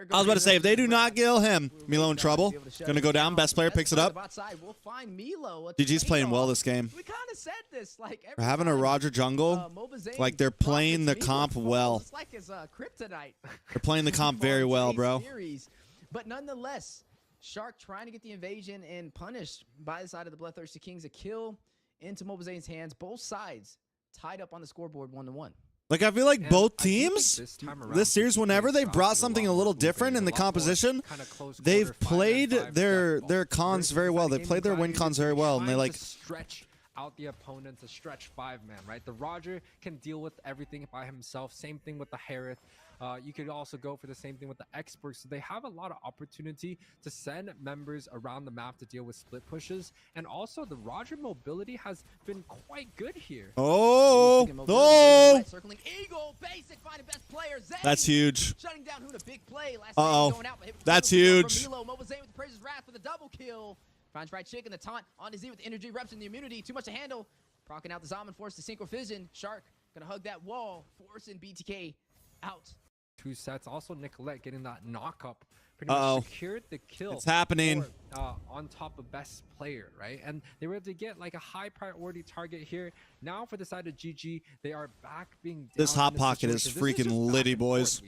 I was about to say, if they do not kill him, Milo in trouble. Gonna go down. Best player picks it up. We'll find Milo. GG's playing well this game. We kind of said this. Like They're having a Roger jungle. Like they're playing the comp well. It's like his kryptonite. They're playing the comp very well, bro. But nonetheless, Shark trying to get the invasion and punished by the side of the Bloodthirsty Kings. A kill into Mobazane's hands. Both sides tied up on the scoreboard 1-1. Like, I feel like both teams, this series, whenever they brought something a little different in the composition, they've played their cons very well. They played their win cons very well, and they like stretch out the opponent to stretch 5-man, right? The Roger can deal with everything by himself. Same thing with the Harith. You could also go for the same thing with the experts. So they have a lot of opportunity to send members around the map to deal with split pushes. And also the Roger mobility has been quite good here. Oh, circling Eagle, basic, finding best player. Zane, that's huge. Shutting down who the big play. That's huge. Milo, Mobazane with the praises wrath for the double kill. Finds right chick in the taunt on his Z with the energy reps and the immunity. Too much to handle. Procking out the Zaman force to synchro fission. Shark gonna hug that wall, forcing BTK out. 2 sets. Also, Nicolette getting that knock up. Pretty much secured the kill. It's happening. On top of best player, right? And they were able to get like a high priority target here. Now for the side of GG, they are back being down. This hot pocket is freaking litty, boys.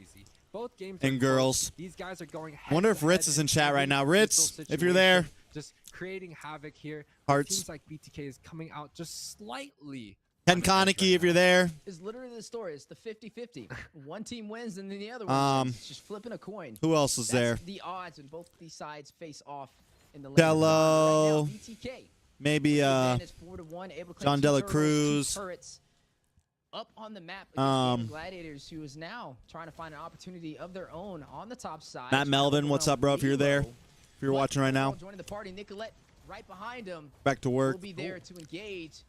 Both games and girls. These guys are going. Wonder if Ritz is in chat right now. Ritz, if you're there. Just creating havoc here. Hearts. Seems like BTK is coming out just slightly. Ken Konecki, if you're there. It's literally the story. It's the 50-50. One team wins and then the other one wins. It's just flipping a coin. Who else is there? The odds when both these sides face off in the Dello. Right now, BTK. Maybe 4-1, able to John Dela Cruz. Up on the map against Gladiators, who is now trying to find an opportunity of their own on the top side. Matt Melvin, what's up, bro? If you're there, if you're watching right now. Joining the party, Nicolette right behind him. Back to work. Will be there to engage.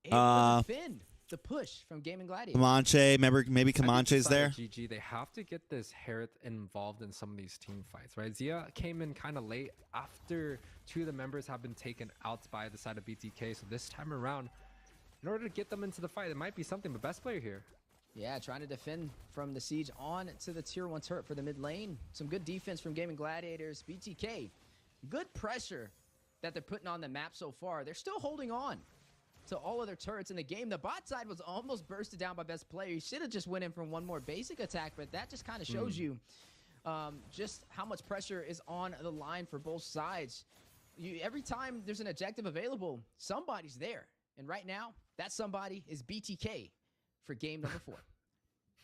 Able to defend the push from Gaming Gladiators. Comanche, remember maybe Comanche's there. GG, they have to get this Harith involved in some of these team fights, right? Zia came in kind of late after 2 of the members have been taken out by the side of BTK. So this time around, in order to get them into the fight, it might be something. But best player here. Yeah, trying to defend from the siege on to the tier 1 turret for the mid lane. Some good defense from Gaming Gladiators. BTK, good pressure that they're putting on the map so far. They're still holding on to all of their turrets in the game. The bot side was almost bursted down by best player. He should have just went in for one more basic attack, but that just kind of shows you just how much pressure is on the line for both sides. Every time there's an objective available, somebody's there. And right now, that somebody is BTK for game number 4.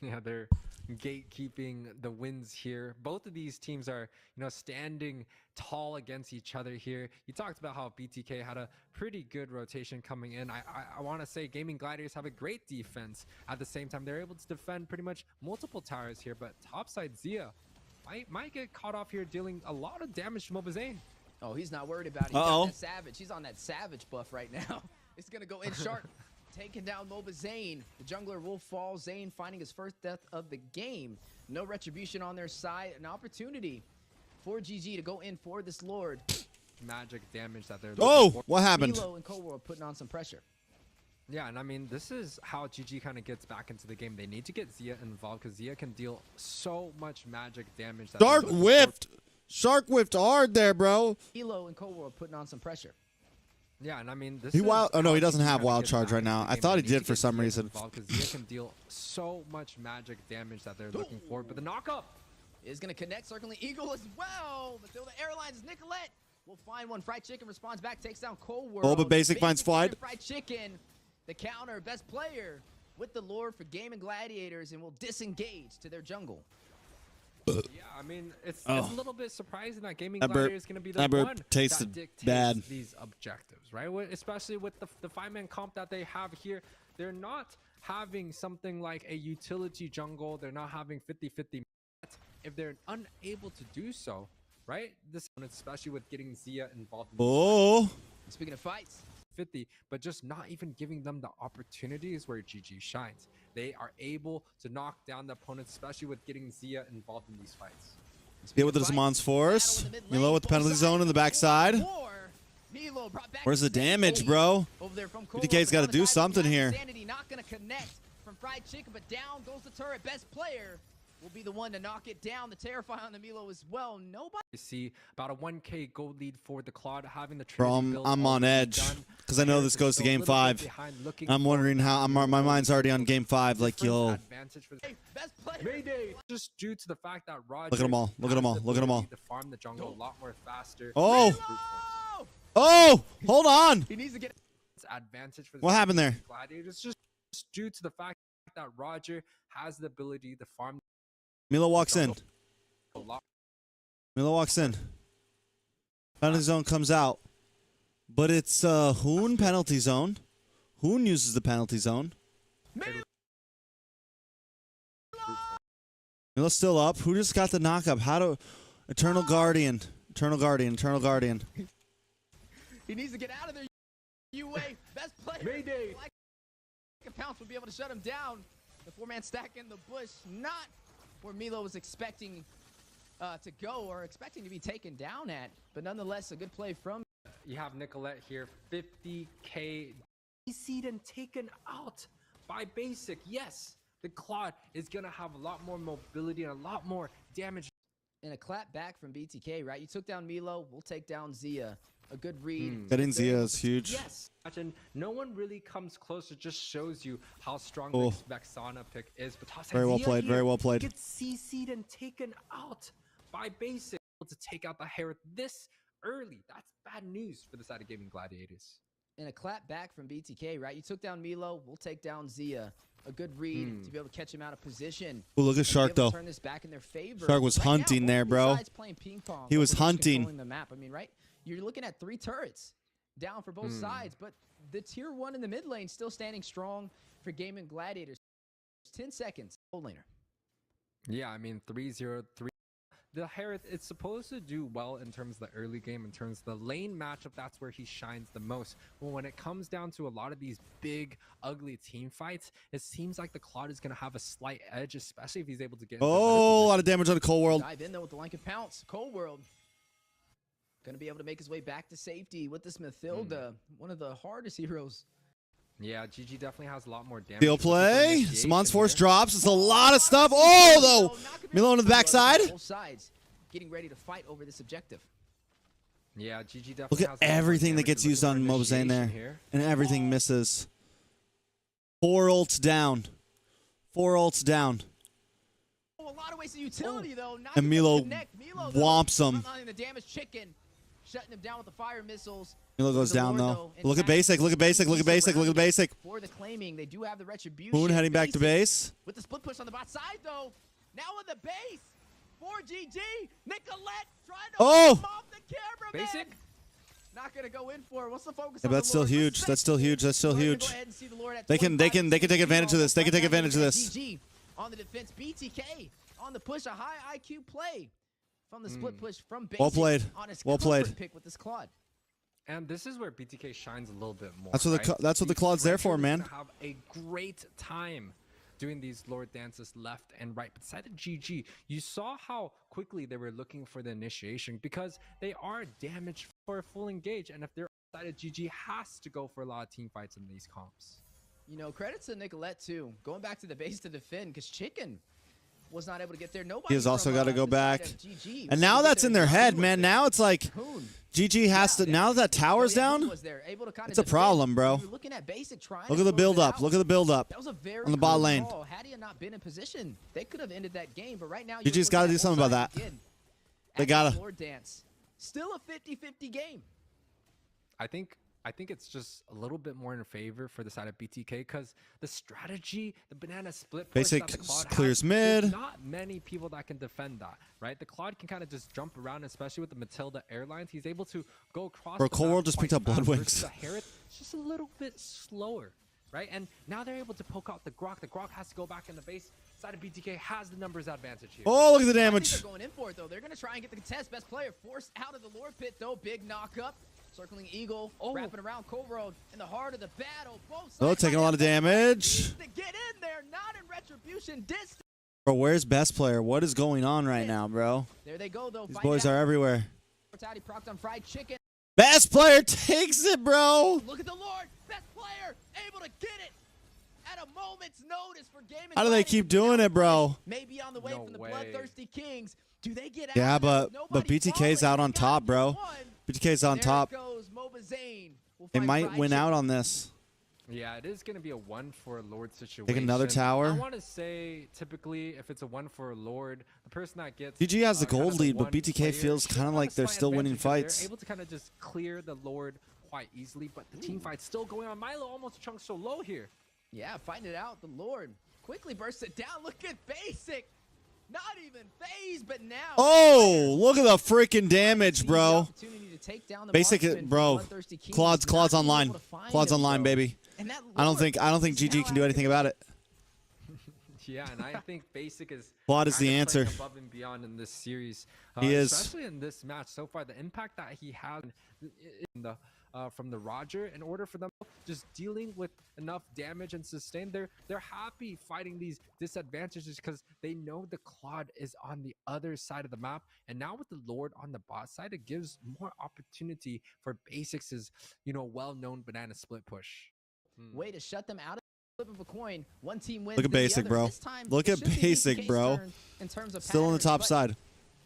Yeah, they're gatekeeping the wins here. Both of these teams are, standing tall against each other here. You talked about how BTK had a pretty good rotation coming in. I want to say Gaming Gladiators have a great defense. At the same time, they're able to defend pretty much multiple towers here, but topside Zia might get caught off here dealing a lot of damage to Mobazane. Oh, he's not worried about it. He's got that savage. He's on that savage buff right now. It's going to go in sharp. Taking down Mobazane. The jungler will fall. Zane finding his first death of the game. No retribution on their side. An opportunity for GG to go in for this Lord. Magic damage that they're what happened? Milo and Cold World putting on some pressure. Yeah, and I mean, this is how GG kind of gets back into the game. They need to get Zia involved because Zia can deal so much magic damage. Dark Whipped! Shark whiffed hard there, bro. Elo and Cold World putting on some pressure. Yeah, and I mean, this He is wild. Oh no, how he doesn't GG have kinda wild gets charge back right into now. the I game. thought They he need to did for get some Zia reason. involved, 'cause Zia can deal so much magic damage that they're looking for. But the knockup Is going to connect, circling Eagle as well. But still the airlines, Nicolette will find one. Fried Chicken responds back, takes down Cold World. Oh, but Basic finds Flight. Fried Chicken, the counter, best player with the lure for Gaming Gladiators, and will disengage to their jungle. Yeah, I mean, it's a little bit surprising that Gaming That burp- Gladiator is going to be the that burp one tasted that dictates bad. these objectives, right? Especially with the five-man comp that they have here. They're not having something like a utility jungle. They're not having 50-50. If they're unable to do so, right? This, especially with getting Zia involved in Oh, Speaking of fights, 50, but just not even giving them the opportunities where GG shines. They are able to knock down the opponents, especially with getting Zia involved in these fights. get with the Zaman's force. Milo with the penalty zone in the backside. Where's the damage, bro? BTK's got to do something here. Sanity not going to connect from Fried Chicken, but down goes the turret. Best player will be the one to knock it down. The Terrify on the Milo as well. Nobody. You see about a 1K gold lead for the Claude, having the Bro, Trinity build I'm on already edge done. because I know Harris this is goes to still a game little bit 5. behind, looking I'm for wondering how. My mind's already on game 5. Like, different yo, advantage for the Best player. Mayday. Just due to the fact that Roger Look at 'em all, look at 'em all, has the look at 'em all. ability to farm the jungle a lot more faster. Oh. Milo! oh, hold on. He needs to get. It's advantage for the What happened there? Gladiators, just due to the fact that Roger has the ability to farm Milo walks in. a lot. Milo walks in. Penalty zone comes out. But it's Hoon penalty zone. Hoon uses the penalty zone. Milo's still up. Who just got the knockup? How do... Eternal Guardian. Eternal Guardian. Eternal Guardian. He needs to get out of there. UA, best player. Mayday. Like a pounce will be able to shut him down. The four-man stack in the bush, not where Milo was expecting to go or expecting to be taken down at, but nonetheless a good play from. You have Nicolette here, 50K DC'd and taken out by Basic. Yes, the Claude is gonna have a lot more mobility and a lot more damage. And a clap back from BTK, right? You took down Milo, we'll take down Zia. A good read. Getting Zia is huge. Yes, and no one really comes close. It just shows you how strong Oh. this Vexana pick is. But Very well played, very well played. Gets CC'd and taken out by Basic to take out the Herod this early. That's bad news for the side of Gaming Gladiators. And a clap back from BTK, right? You took down Milo, we'll take down Zia. A good read to be able to catch him out of position. Ooh, look at and be Shark, able to though. Turn this back in their favor. Shark was Right now, hunting there, both bro. sides playing ping pong, He both was of them hunting. controlling the map. I mean, right? You're looking at 3 turrets down for both sides, but the tier 1 in the mid lane still standing strong for Gaming Gladiators. 10 seconds. Old laner. Yeah, I mean 3-0-3. The Herod, it's supposed to do well in terms of the early game, in terms of the lane matchup. That's where he shines the most. But when it comes down to a lot of these big, ugly team fights, it seems like the Claude is going to have a slight edge, especially if he's able to get. into Oh, a lot of damage on the Cold World. Dive in though with the Lanka pounce. Cold World. Gonna be able to make his way back to safety with this Mathilda, one of the hardest heroes. Yeah, GG definitely has a lot more damage. Field play. Initiation Zaman's force here. drops. It's a lot of stuff. Oh, though. Milo on the backside. Both sides getting ready to fight over this objective. Yeah, GG definitely Look has at a lot more everything that damage. gets Looking used for on Mobazane initiation there. here. And everything misses. 4 ults down. 4 ults down. Oh, a lot of ways to utility though. Not And able to Milo connect. Milo, whomps him. frontlining the damage chicken, shutting him down with the fire missiles. Milo goes The down, lore, though. in Look at fact, Basic. Look at Basic. Look at Basic. Look at Basic. For the claiming, they do have the retribution. Moon heading back to base. With the split push on the bot side though. Now on the base. For GG. Nicolette trying to Oh! flip off the cameraman. Basic? Not gonna go in for it. What's the focus Yeah, on but that's the still Lord? huge. That's still huge. That's still Go ahead and huge. go ahead and see the Lord at They can 25. take advantage of this. They can take advantage of this. GG on the defense. BTK on the push. A high IQ play from the split push from Basic. Well played. On his Well comfort played. pick with this Claude. And this is where BTK shines a little bit more. That's what the right? that's what the Claude's there for, man. Have a great time doing these Lord dances left and right. But beside the GG, you saw how quickly they were looking for the initiation because they are damaged for a full engage. And if they're outside of GG, has to go for a lot of team fights in these comps. You know, credits to Nicolette too. Going back to the base to defend because Chicken was not able to get there. Nobody He has also from, got to go the side back. of GG And was now able to get that's there in their and head, Hoon man. was Now it's like Hoon. GG has to. Now that tower's down, Was there, able to kinda it's a defend. problem, bro. You're looking at Basic trying look to at the close build it up. out. Look at the build up. That was a very on the bot close lane. call. Had he not been in position, they could have ended that game. But right now, GG's got to do something about that. They gotta. Lord dance. Still a 50-50 game. I think it's just a little bit more in favor for the side of BTK because the strategy, the banana split push Basic that the Claude clears has, mid. there's not many people that can defend that, right? The Claude can kind of just jump around, especially with the Matilda Airlines. He's able to go across. Bro, the Cold map War just quite picked up fast Blood versus Wings. the Harriet, it's just a little bit slower, right? And now they're able to poke out the Grok. The Grok has to go back in the base. Side of BTK has the numbers advantage here. Oh, look at the I think damage. they're going in for it, though. They're going to try and get the contest. Best player forced out of the Lord Pit, though. Big knock up. Circling Eagle, wrapping around Cold in the heart of the battle. Both sides Oh, taking a lot of damage. to get in there, not in retribution. Distance. Bro, where's best player? What is going on right now, bro? There they go, though. These boys are everywhere. Mortality procced on fried chicken. Best player takes it, bro. Look at the Lord. Best player able to get it at a moment's notice for game. How do they keep doing it, bro? Maybe on the way No from the way. Bloodthirsty Kings. Do they get out? Yeah, of there? but Nobody BTK's falling. out on They top, got bro. one. BTK's on There top. it goes, Moba Zane. Will They find might fried win chicken. out on this. Yeah, it is going to be a one for Lord situation. Take another tower. I want to say typically if it's a one for Lord, the person that gets GG has the kind of gold lead, but one BTK player feels should kind of have like a they're slight still winning advantage 'cause fights. They're able to kind of just clear the Lord quite easily, but the team fight's still going on. Milo almost chunks so low here. Yeah, fighting it out. The Lord quickly bursts it down. Look at Basic. Not even phased, but now. Oh, look at the freaking damage, sees the bro. opportunity to take down the Basic, marksman bro. from Bloodthirsty Kings. Claude's Not being online. able to find Claude's him, online, bro. baby. And that I don't Lord think is GG now can do anything about it. Yeah, and I think Basic is Claude is the kinda playing answer. above and beyond in this series. He is. Especially in this match so far, the impact that he had in the from the Roger, in order for them just dealing with enough damage and sustain, they're happy fighting these disadvantages because they know the Claude is on the other side of the map, and now with the Lord on the bot side, it gives more opportunity for Basics' well-known banana split push. way to shut them out of the flip of a coin. One team wins. Look at then the Basic, other. bro. This time, Look it at should be Basic, BTK's bro. turn in terms of Still on the patterns, top but side.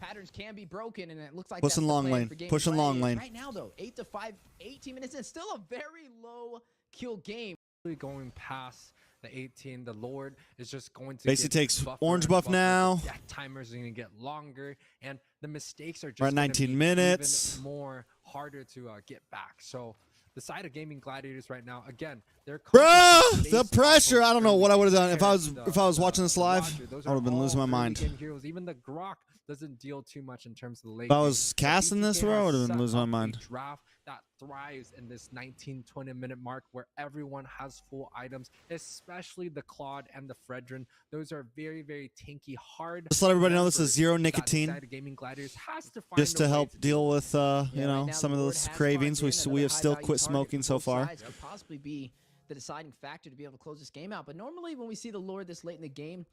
patterns can be broken, and it looks like Pushing that's the long plan lane. for Game Pushing of long Gladiators. lane. Right now, though, 8-5, 18 minutes in, still a very low kill game. Going past the 18, the Lord is just going to Basic get takes buffer orange and buff buffer. now. The death timers are going to get longer, and the mistakes are just We're at gonna 19 be minutes. even more harder to get back. So the side of Gaming Gladiators right now, again, they're Bruh, based the off pressure. of I don't know early what I would have done game if I was watching this live. Roger, those I would have been are losing my all early mind. game heroes. Even the Grok doesn't deal too much in terms of the late If I game. was But casting this, BTK bro, I has would have set been losing my up a mind. draft that thrives in this 19-20 minute mark where everyone has full items, especially the Claude and the Fredrin. Those are very, very tanky, hard. Just let everybody know this is members zero that nicotine, Side of Gaming Gladiators has to find just a to way help do. deal with Yeah, you right know, now, some the of Lord those has cravings. locked in We have another still high-value quit target smoking for so both far. sides. Could possibly be the deciding factor to be able to close this game out. But normally when we see the Lord this late in the game,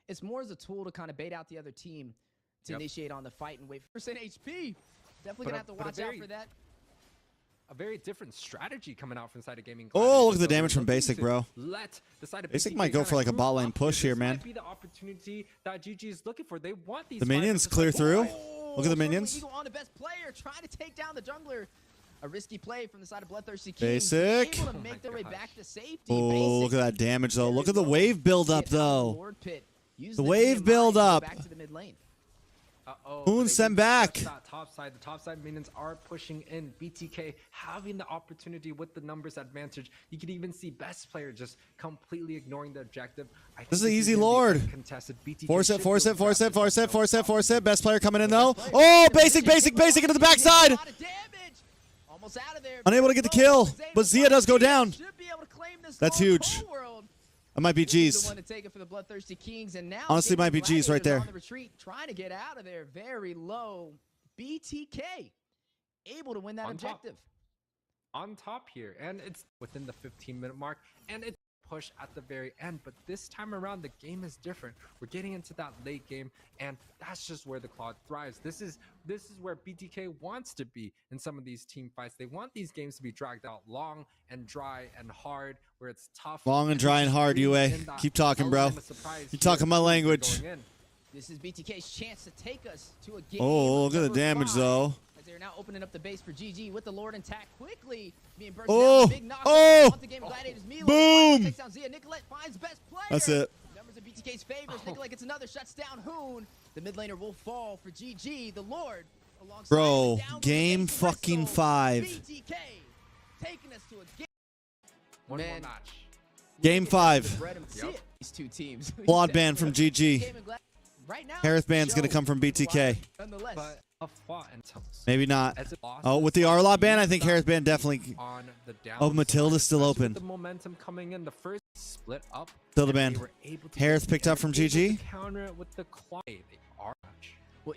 it's more as a tool to kind of bait out the other team to initiate on the fight and wait for % HP. Definitely gonna have to watch out for that. A very different strategy coming out from the side of Gaming Oh, Gladiators. look at the So they're damage from looking Basic, to bro. Let the side of Basic BTK might go kinda for like a group bot lane up push here. here, This man. might be the opportunity that GG is looking for. They want these The minions fighters to clear fight. through. Oh, Look at the circling minions. Eagle on the best player, trying to take down the jungler. A risky play from the side of Bloodthirsty Kings. Basic. Able to Oh make my their way gosh. back to safety. Oh, Basic. look at that damage though. Very Look at the low. wave build up Get out of the though. Lord Pit. Use The the wave DMI build to go up. back to the mid lane. Uh-oh, Hoon they sent can back. touch that top side. The top side minions are pushing in. BTK having the opportunity with the numbers advantage. You can even see best player just completely ignoring the objective. I think This is an easy gonna be Lord. uncontested. BTK Force it, should force be it, able to force grab it, force this it, force it, one. force it. Best player coming in though. Best player. Oh, Basic, basic, basic, basic into the backside. A lot of damage. Almost out of there. Unable to get the kill, but Zia does go down. Should be able to claim this That's Lord huge. Cold World. That might be He's G's. the one to take it for the Bloodthirsty Kings, and now Honestly, Gaming might be G's right Gladiators there. on the retreat, trying to get out of there. Very low. BTK able to win that On top. objective. On top here, and it's within the 15-minute mark, and it's push at the very end. But this time around, the game is different. We're getting into that late game, and that's just where the Claude thrives. This is where BTK wants to be in some of these team fights. They want these games to be dragged out long and dry and hard, where it's tough. Long and dry and hard, breathe UA. in that Keep talking, bro. element of surprise You're here talking my going language. in. This is BTK's chance to take us to a game. Oh, look at the number damage, 5, though. As they're now opening up the base for GG with the Lord intact quickly. Being burst Oh, down, big knock oh, onto Game Gladiators. Milo boom. takes down Zia. Nicolette finds best player. That's it. Numbers in BTK's favors. Nicolette gets another, shuts down Hoon. The mid laner will fall for GG. The Lord alongside Bro, down with the game base fucking whistle. 5. BTK taking us to a game. One more Man. match. Game 5. Yep. These two teams. Blood ban from GG. Right now, Harris ban's going to come from BTK. nonetheless. But a fought and toast. Maybe not. As it lost Oh, its with the fight, Arlot ban, I he's think back Harris ban definitely. on the Oh, downside, Matilda's still especially open. with the momentum coming in, the first split up. Still the and they ban. were able to Harris get picked up from able to GG. Counter it with the claw. They are match. Well,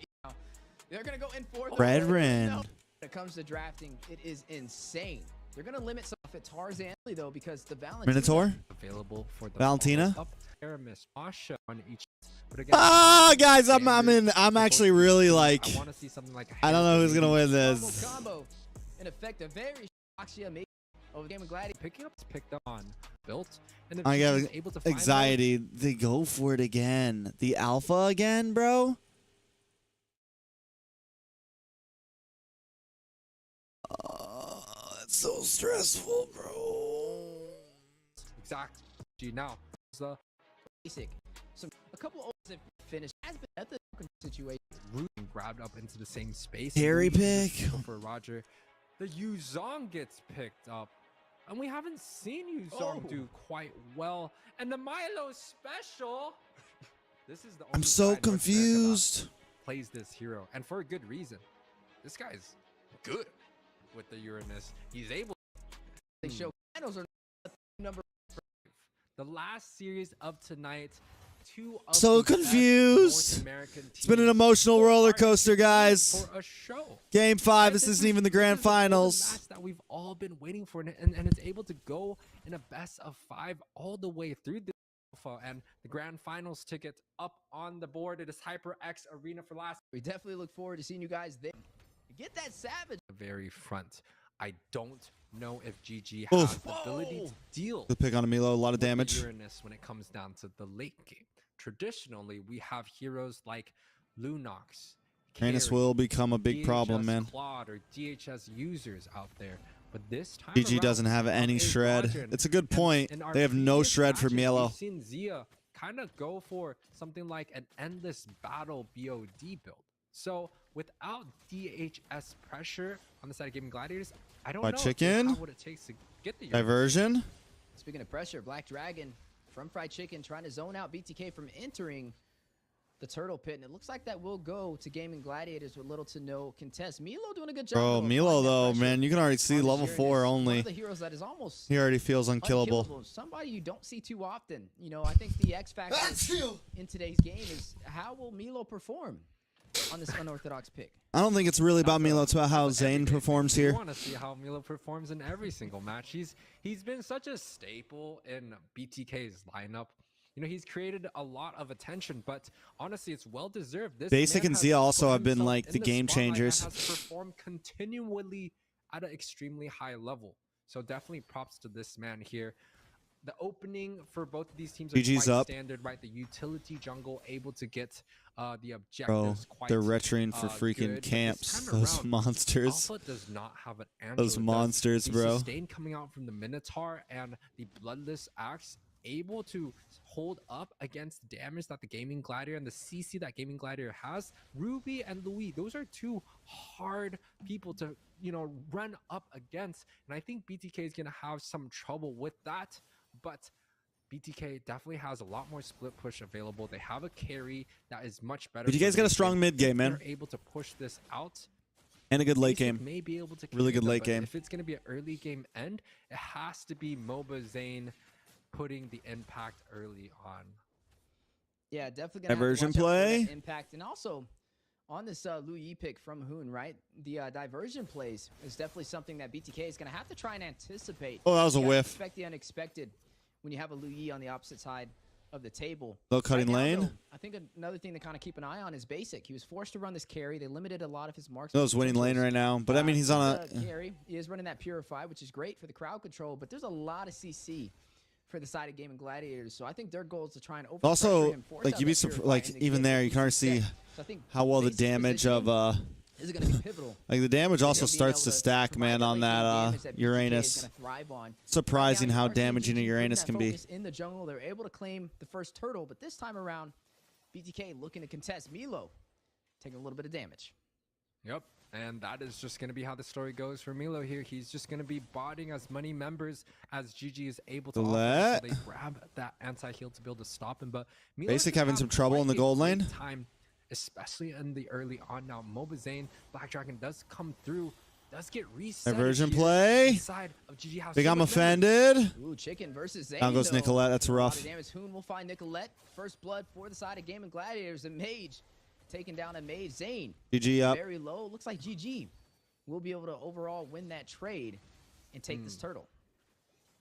they're gonna go in for the Red win. Ren. No. When it comes to drafting, it is insane. They're gonna limit some of it Tarzan though because the Valentina Minotaur. Available for the Valentina? follow-up. Aramis, Asha on each. But again, Ah, guys, I'm standard actually for both really teams. like. I want to see something like I don't know who's Harris gonna win combo this. combo. In effect, a very Axia maybe over Game of Gladiator. picking up is picked up on built, and I got is able to find anxiety. They go for it again. The alpha again, bro. It's so stressful, bro. exactly now. The Basic. A couple of have finished. Has been at the situation. root and grabbed up into the same space. Harry Louis uses pick. Go for Roger. The Yuzong gets picked up. And we haven't seen Yuzong do quite well. And the Milo special. This is the only I'm so guy in North America that confused. plays this hero. And for a good reason. This guy's good with the Uranus. He's able They show finals are number. the last series of tonight. Two of So the best confused. North American It's been an teams emotional are roller in coaster, guys. For a show. Game 5. This Right? isn't even the grand this is the golden finals. match that we've all been waiting for, and it's able to go in a best of 5 all the way through the alpha and the grand finals ticket up on the board. It is HyperX Arena for last. We definitely look forward to seeing you guys there. Get that savage. The very front. I don't know if GG Oof. has the ability to deal Good pick on Milo. A lot of with the damage. Uranus when it comes down to the late game. Traditionally, we have heroes like Lunox, Uranus Carry, will become a big problem, DHS man. Claude or DHS users out there. But this time GG around, doesn't have we any a shred. Roger, It's a good and point. in our They have no previous shred for matches, Mielo. We've seen Zia kind of go for something like an endless battle BOD build. So without DHS pressure on the side of Gaming Gladiators, I don't Fried know if chicken? they have what it takes to get the Diversion. Speaking of pressure, Black Dragon from Fried Chicken trying to zone out BTK from entering the turtle pit, and it looks like that will go to Gaming Gladiators with little to no contest. Milo doing a good job. Bro, though, Milo, applying that though, pressure man, you can already see on his level 4 Uranus. One only. of the heroes that is almost He already feels unkillable. unkillable. Somebody you don't see too often. You know, I think the X factor in today's game is how will Milo perform on this unorthodox pick. I don't think it's really about Milo. It's about how Zane performs You here. want to see how Milo performs in every single match. He's been such a staple in BTK's lineup. You know, he's created a lot of attention, but honestly, it's well deserved. This Basic man and has Zia also put have been himself like in the game spotlight and changers. has performed continually at an extremely high level. So definitely props to this man here. The opening for both of these teams are GG's quite up. standard, right? The utility jungle able to get the Bro, objectives quite they're retroing for freaking good. But this camps. time Those around, monsters. Alpha does not have an answer. Those monsters, bro. Sustain coming out from the Minotaur and the Bloodless Axe able to hold up against the damage that the Gaming Gladiator and the CC that Gaming Gladiator has. Ruby and Louis, those are two hard people to, you know, run up against. And I think BTK is going to have some trouble with that. But BTK definitely has a lot more split push available. They have a carry that is much better. BTK's got a strong mid game, man. They're able to push this out. And a good late Basic game. may be able to Really carry good them, late but game. If it's going to be an early game end, it has to be MOBA Zane putting the impact early on. Yeah, definitely gonna Diversion have to watch out for that play. impact, and also on this Lu Yi pick from Hoon, right? The diversion plays is definitely something that BTK is gonna have to try and anticipate. Oh, that was a You gotta whiff. Expect the unexpected when you have a Lu Yi on the opposite side of the table. Low cutting Right now, lane. though, I think another thing to kind of keep an eye on is Basic. He was forced to run this carry. They limited a lot of his marks. That was winning lane right now. But I mean, he's on a. carry. He is running that Purify, which is great for the crowd control. But there's a lot of CC for the side of Gaming Gladiators. So I think their goal is to try and over Also, him, force like out you'd be that purifier, like and then even get there, the you can already see set. So I think how well the basic damage of positioning is going to be pivotal. like the damage also Being starts able to stack, provide man, the on late game that damage that BTK is Uranus. gonna thrive on. Surprising Right now, how you are seeing damaging a GG putting Uranus that can be. focus in the jungle. They're able to claim the first turtle, but this time around, BTK looking to contest. Milo taking a little bit of damage. Yep, and that is just going to be how the story goes for Milo here. He's just going to be botting as many members as GG is able to offer, so they grab that anti-heal to be able to stop him. But Milo Basic just having have some trouble in the quite a gold great lane. time, especially in the early on. Now, Mobazane, Black Dragon does come through, does get reset. Diversion play. Inside of GG House. Big, So I'm much members. offended. Ooh, Chicken versus Zane. Down goes though. Nicolette. That's A lot rough. of damage. Hoon will find Nicolette. First blood for the side of Gaming Gladiators. And Mage taking down a Mage. Zane GG up. very low. Looks like GG will be able to overall win that trade and take this turtle.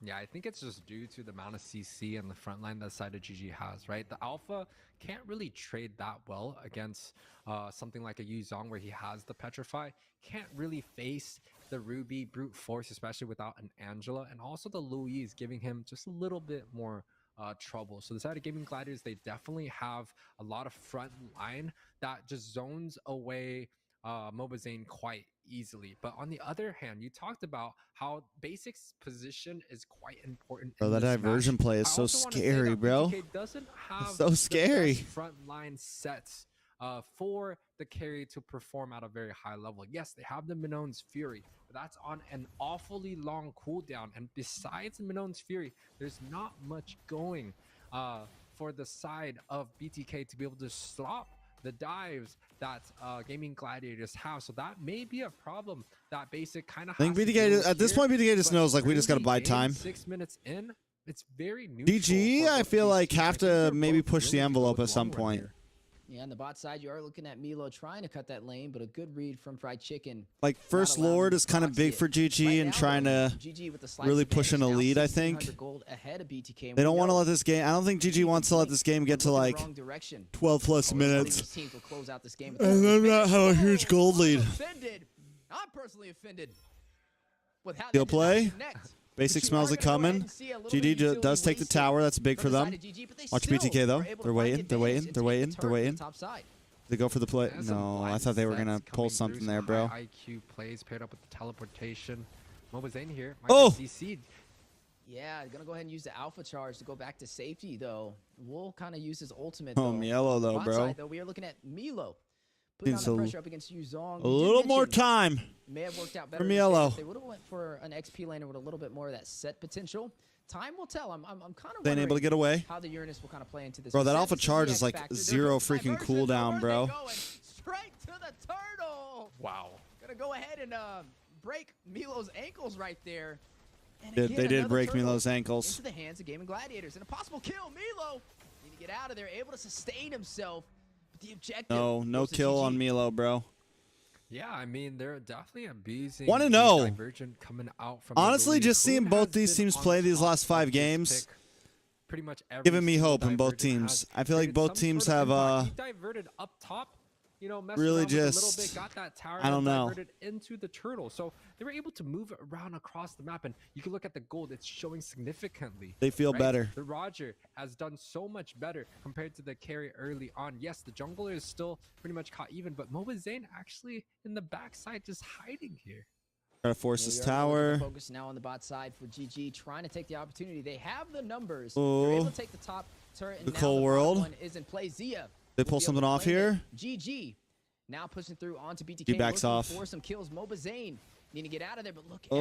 Yeah, I think it's just due to the amount of CC and the front line that side of GG has, right? The Alpha can't really trade that well against something like a Yuzong where he has the Petrify. Can't really face the Ruby brute force, especially without an Angela. And also the Louise giving him just a little bit more trouble. So the side of Gaming Gladiators, they definitely have a lot of front line that just zones away Mobazane quite easily. But on the other hand, you talked about how Basic's position is quite important. Bro, in that this diversion match. play is I so also wanna say scary, that bro. BTK doesn't have So the scary. best front line sets for the carry to perform at a very high level. Yes, they have the Minon's Fury, but that's on an awfully long cooldown. And besides Minon's Fury, there's not much going for the side of BTK to be able to stop the dives that Gaming Gladiators have. So that may be a problem that Basic kind of I think BTK at this point, BTK just knows like we just gotta buy time. 6 minutes in, it's very neutral. GG, for I both feel these like teams. I have think to they're maybe both push the really envelope good at some long run point. here. Yeah, on the bot side, you are looking at Milo trying to cut that lane, but a good read from Fried Chicken. Like First allowing Lord him is to kind of box big it. for GG Right and now, trying though, to GG with the slice really advantage, push in a now lead, I 1,600 think. gold ahead of BTK. They We don't want to know let this game. I don't think GG wants to let this game get to looking like the wrong direction. 12 plus One of minutes. these teams will close out this game. And then not have a huge gold lead. I'm personally offended with how He'll that did not play. connect. Basic But you smells are it gonna go ahead coming. and see a little GD bit of utility does take the wasted tower. That's big for from the them. side of GG, but they Watch still BTK though. were able to They're find waiting. They're advantage waiting. and They're take the waiting. turret They're to the waiting. top side. They go for the play. And some No, I blind thought they were sets gonna pull coming through, something some there, bro. high IQ plays paired up with the teleportation. Mobazane here. Oh! CC'd. Yeah, gonna go ahead and use the alpha charge to go back to safety though. We'll kind of use his ultimate. Oh, though. Yellow though, Bot bro. side, though, we are looking at Milo putting on Needs the a pressure up against Yuzong. A little more time. May have worked out better from in this game Yellow. if they would have went for an XP laner with a little bit more of that set potential. Time will tell. I'm kind of Been able to get away. how the Uranus will kind of play into this. Bro, that Set alpha is the charge X is like factor. They're zero going freaking diversion. cooldown, Where bro. they going? Straight to the turtle. Wow. Gonna go ahead and break Milo's ankles right there. And They again, did another break turtle Milo's ankles. into the hands of Gaming Gladiators. And a possible kill. Milo need to get out of there, able to sustain himself. But the objective No goes to kill GG. on Milo, bro. Yeah, I mean, they're definitely abusing. 1-0. the divergent coming out from Honestly, the just Louise. seeing Hoon both has these been teams on play these top last of 5 this games, pick pretty much every giving me single hope in both divergent teams. has I feel like created both some teams sort of have impact. He diverted up top, you know, messed really around with it a just- little bit, got that tower, I don't and know. diverted into the turtle. So they were able to move around across the map, and you can look at the gold; it's showing significantly. They feel right? better. The Roger has done so much better compared to the carry early on. Yes, the jungler is still pretty much caught even, but Mobazane actually in the backside just hiding here. Try to force Yeah, this we are looking to tower. focus now on the bot side for GG, trying to take the opportunity. They have the numbers. Oh. They're able to take the top turret, and The now cold the bot world. one is in play. Zia. They will pull be able something to off claim it. here. GG now pushing through onto BTK. He backs looking off. for some kills. Mobazane need to get out of there, but look at Oh,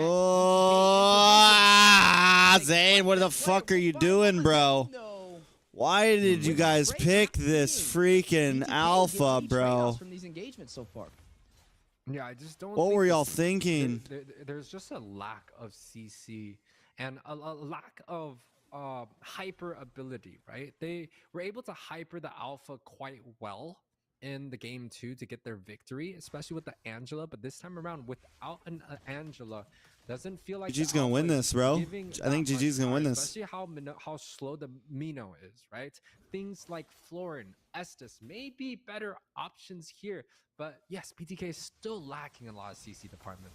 BTK. Zane, what the fuck are you doing, bro? No. Why did you guys pick this freaking BTK alpha, getting any bro? trade-offs from these engagements so far. Yeah, I just don't. What think were y'all this- thinking? There's just a lack of CC and a lack of hyper ability, right? They were able to hyper the alpha quite well in the game 2 to get their victory, especially with the Angela. But this time around, without an Angela, doesn't feel like GG's the gonna win alpha this, is bro. giving I think that GG's much gonna win power, this. Especially how slow the Mino is, right? Things like Florin, Estes may be better options here, but yes, BTK is still lacking a lot of CC department.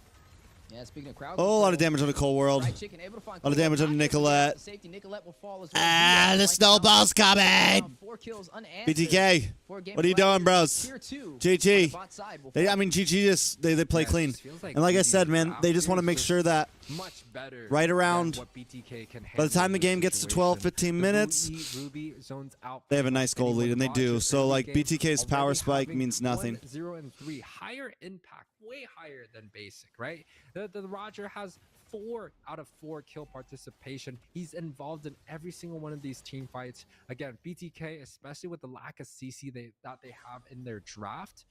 Yeah, speaking of crowd Oh, a lot of control, damage on the Cold World. Fried Chicken able to find A lot of Cold damage World, on not able to get Nicolette. the safety. Nicolette will fall as well. Ah, Dia the like snowball's coming. now 4 kills unanswered BTK, for Game what are you doing, Gladiators. bros? Tier 2 on GG. the bot side will I fall. mean, GG just they play Yeah, it clean. just feels like And like I BT's said, man, draft they just want to is make just sure that much better right than around what BTK can by the time handle the in game this gets to 12, situation. 15 The minutes, Ruby zones out they have a pretty much nice goal anyone. lead, and they do. Rogers So, early like, game BTK's power already spike having means nothing. 1, 0, and 3. Higher impact, way higher than basic, right? The Roger has 4 out of 4 kill participation. He's involved in every single one of these team fights. Again, BTK, especially with the lack of CC that they have in their draft,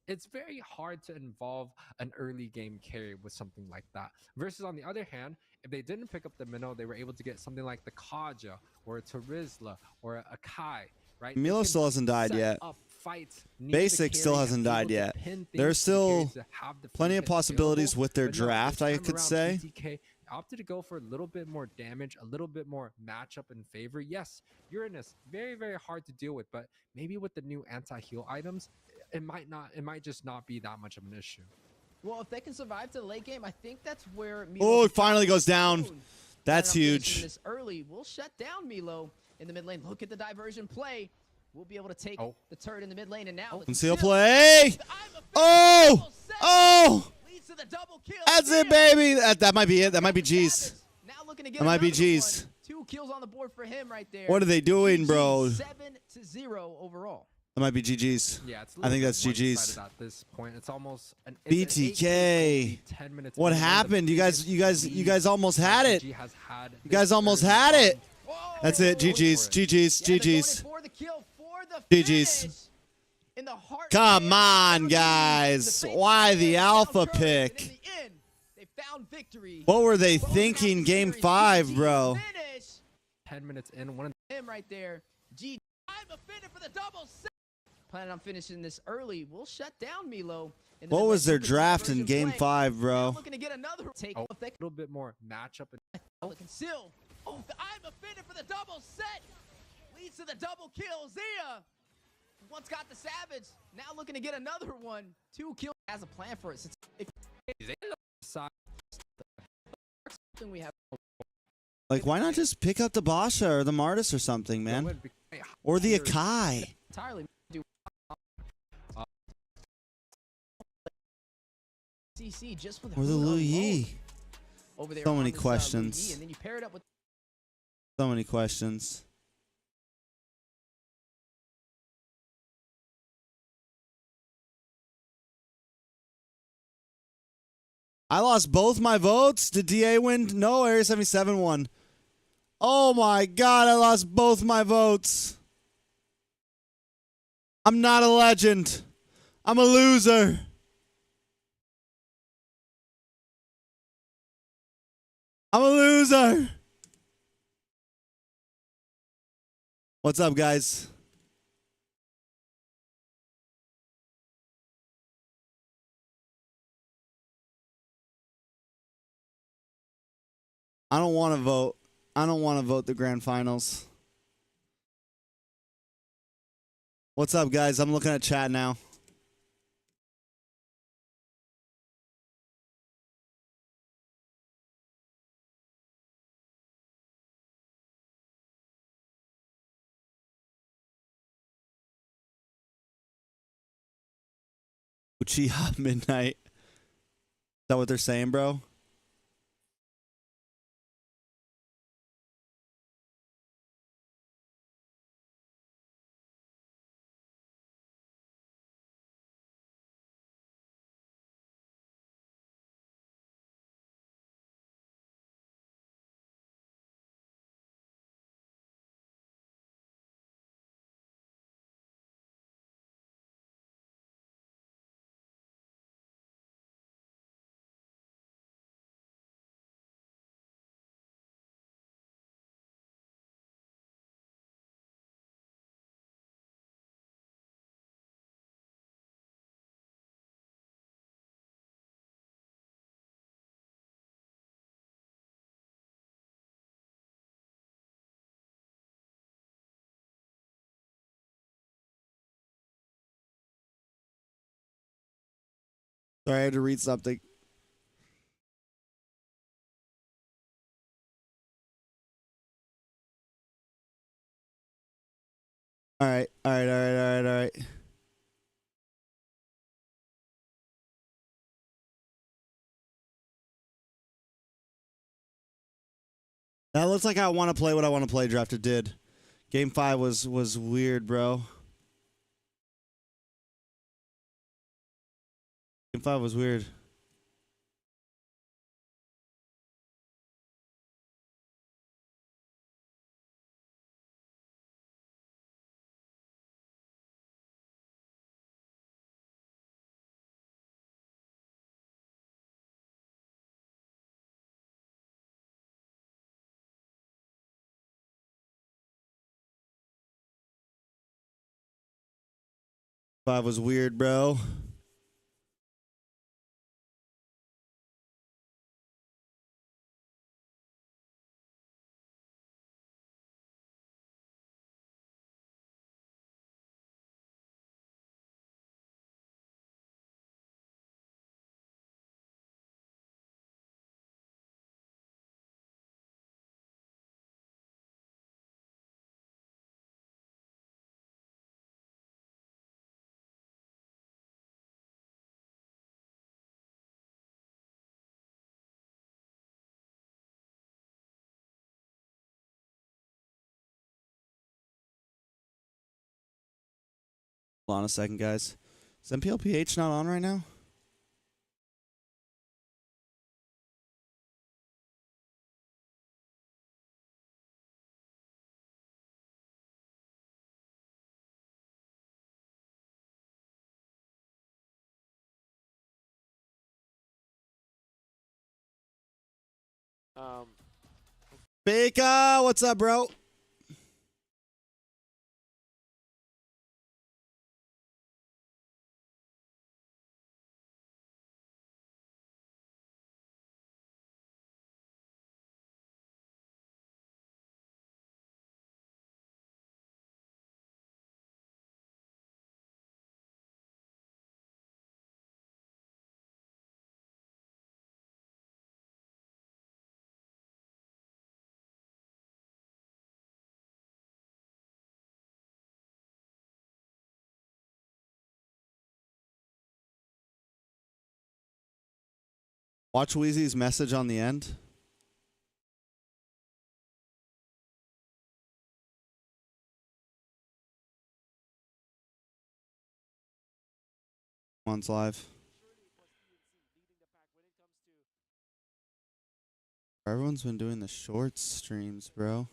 it's very hard to involve an early game carry with something like that. Versus on the other hand, if they didn't pick up the minnow, they were able to get something like the Kaja or a Tarizla or a Kai, right? They Milo can still hasn't died set yet. up fights near the Basic still carry hasn't and died able to yet. pin things There's to the carry still to have the plenty free of hits possibilities available. with their But no, draft, this I time could around, say. BTK opted to go for a little bit more damage, a little bit more matchup in favor. Yes, Uranus, very, very hard to deal with, but maybe with the new anti-heal items, it might just not be that much of an issue. Well, if they can survive to the late game, I think that's where Milo Oh, can it finally come goes down. soon. That's Planning on finishing huge. This early will shut down Milo in the mid lane. Look at the diversion play. We'll be able to take the turret in the mid lane, and now the Conceal conceal. play. I'm a Oh! double set. Oh! Leads to the double kill. That's it, Dia. baby. That might be it. That might be G's. Savage now looking to get That might be another G's. one. 2 kills on the board for him right there. What are they doing, bro? 7-0 overall. That might be GG's. Yeah, it's a I little think bit that's GG's. one-sided at this point. It's almost an BTK. 10 minutes What in, one of the happened? You biggest guys almost had it. BTG has had You guys this almost early had it. on. That's it. GG's. GG's. Yeah, they're going GG's. in for the kill, for the GG's. finish. In the heart Come of on, the guys. face Why of the down alpha courage, pick? and in the end, they found victory. What were they Closing out thinking the game series, 5, GG bro? finish. 10 minutes in, one of Him right there. G. I'm offended for the double set. Planning on finishing this early. We'll shut down Milo. In the What mid was lane. their Look at the draft in diversion game play. 5, Now bro? looking to get another take. a If they little bit more matchup. can conceal. Oh, I'm offended for the double set. Leads to the double kill. Zia once got the Savage. Now looking to get another one. 2 kills. Has a plan for it. Since if Side something we have. Like, why not just pick up the Basha or the Martis or something, man? Or the Akai? Entirely do CC just for the Or the Hoon Lu alone Yi? over there So on many this, questions. Lu Yi, and then you pair it up with So many questions. I lost both my votes. Did DA win? No, Area 77 won. Oh my god, I lost both my votes. I'm not a legend. I'm a loser. I'm a loser. What's up, guys? I don't want to vote. I don't want to vote the grand finals. What's up, guys? I'm looking at chat now. Uchiha Midnight. Is that what they're saying, bro? Sorry, I had to read something. All right, all right, all right, all right, all right. That looks like I want to play what I want to play. Drafted did. Game 5 was weird, bro. Game 5 was weird. Five was weird, bro. Hold on a second, guys. Is MPLPH not on right now? Baker, what's up, bro? Watch Wheezy's message on the end. One's live. Everyone's been doing the short streams, bro.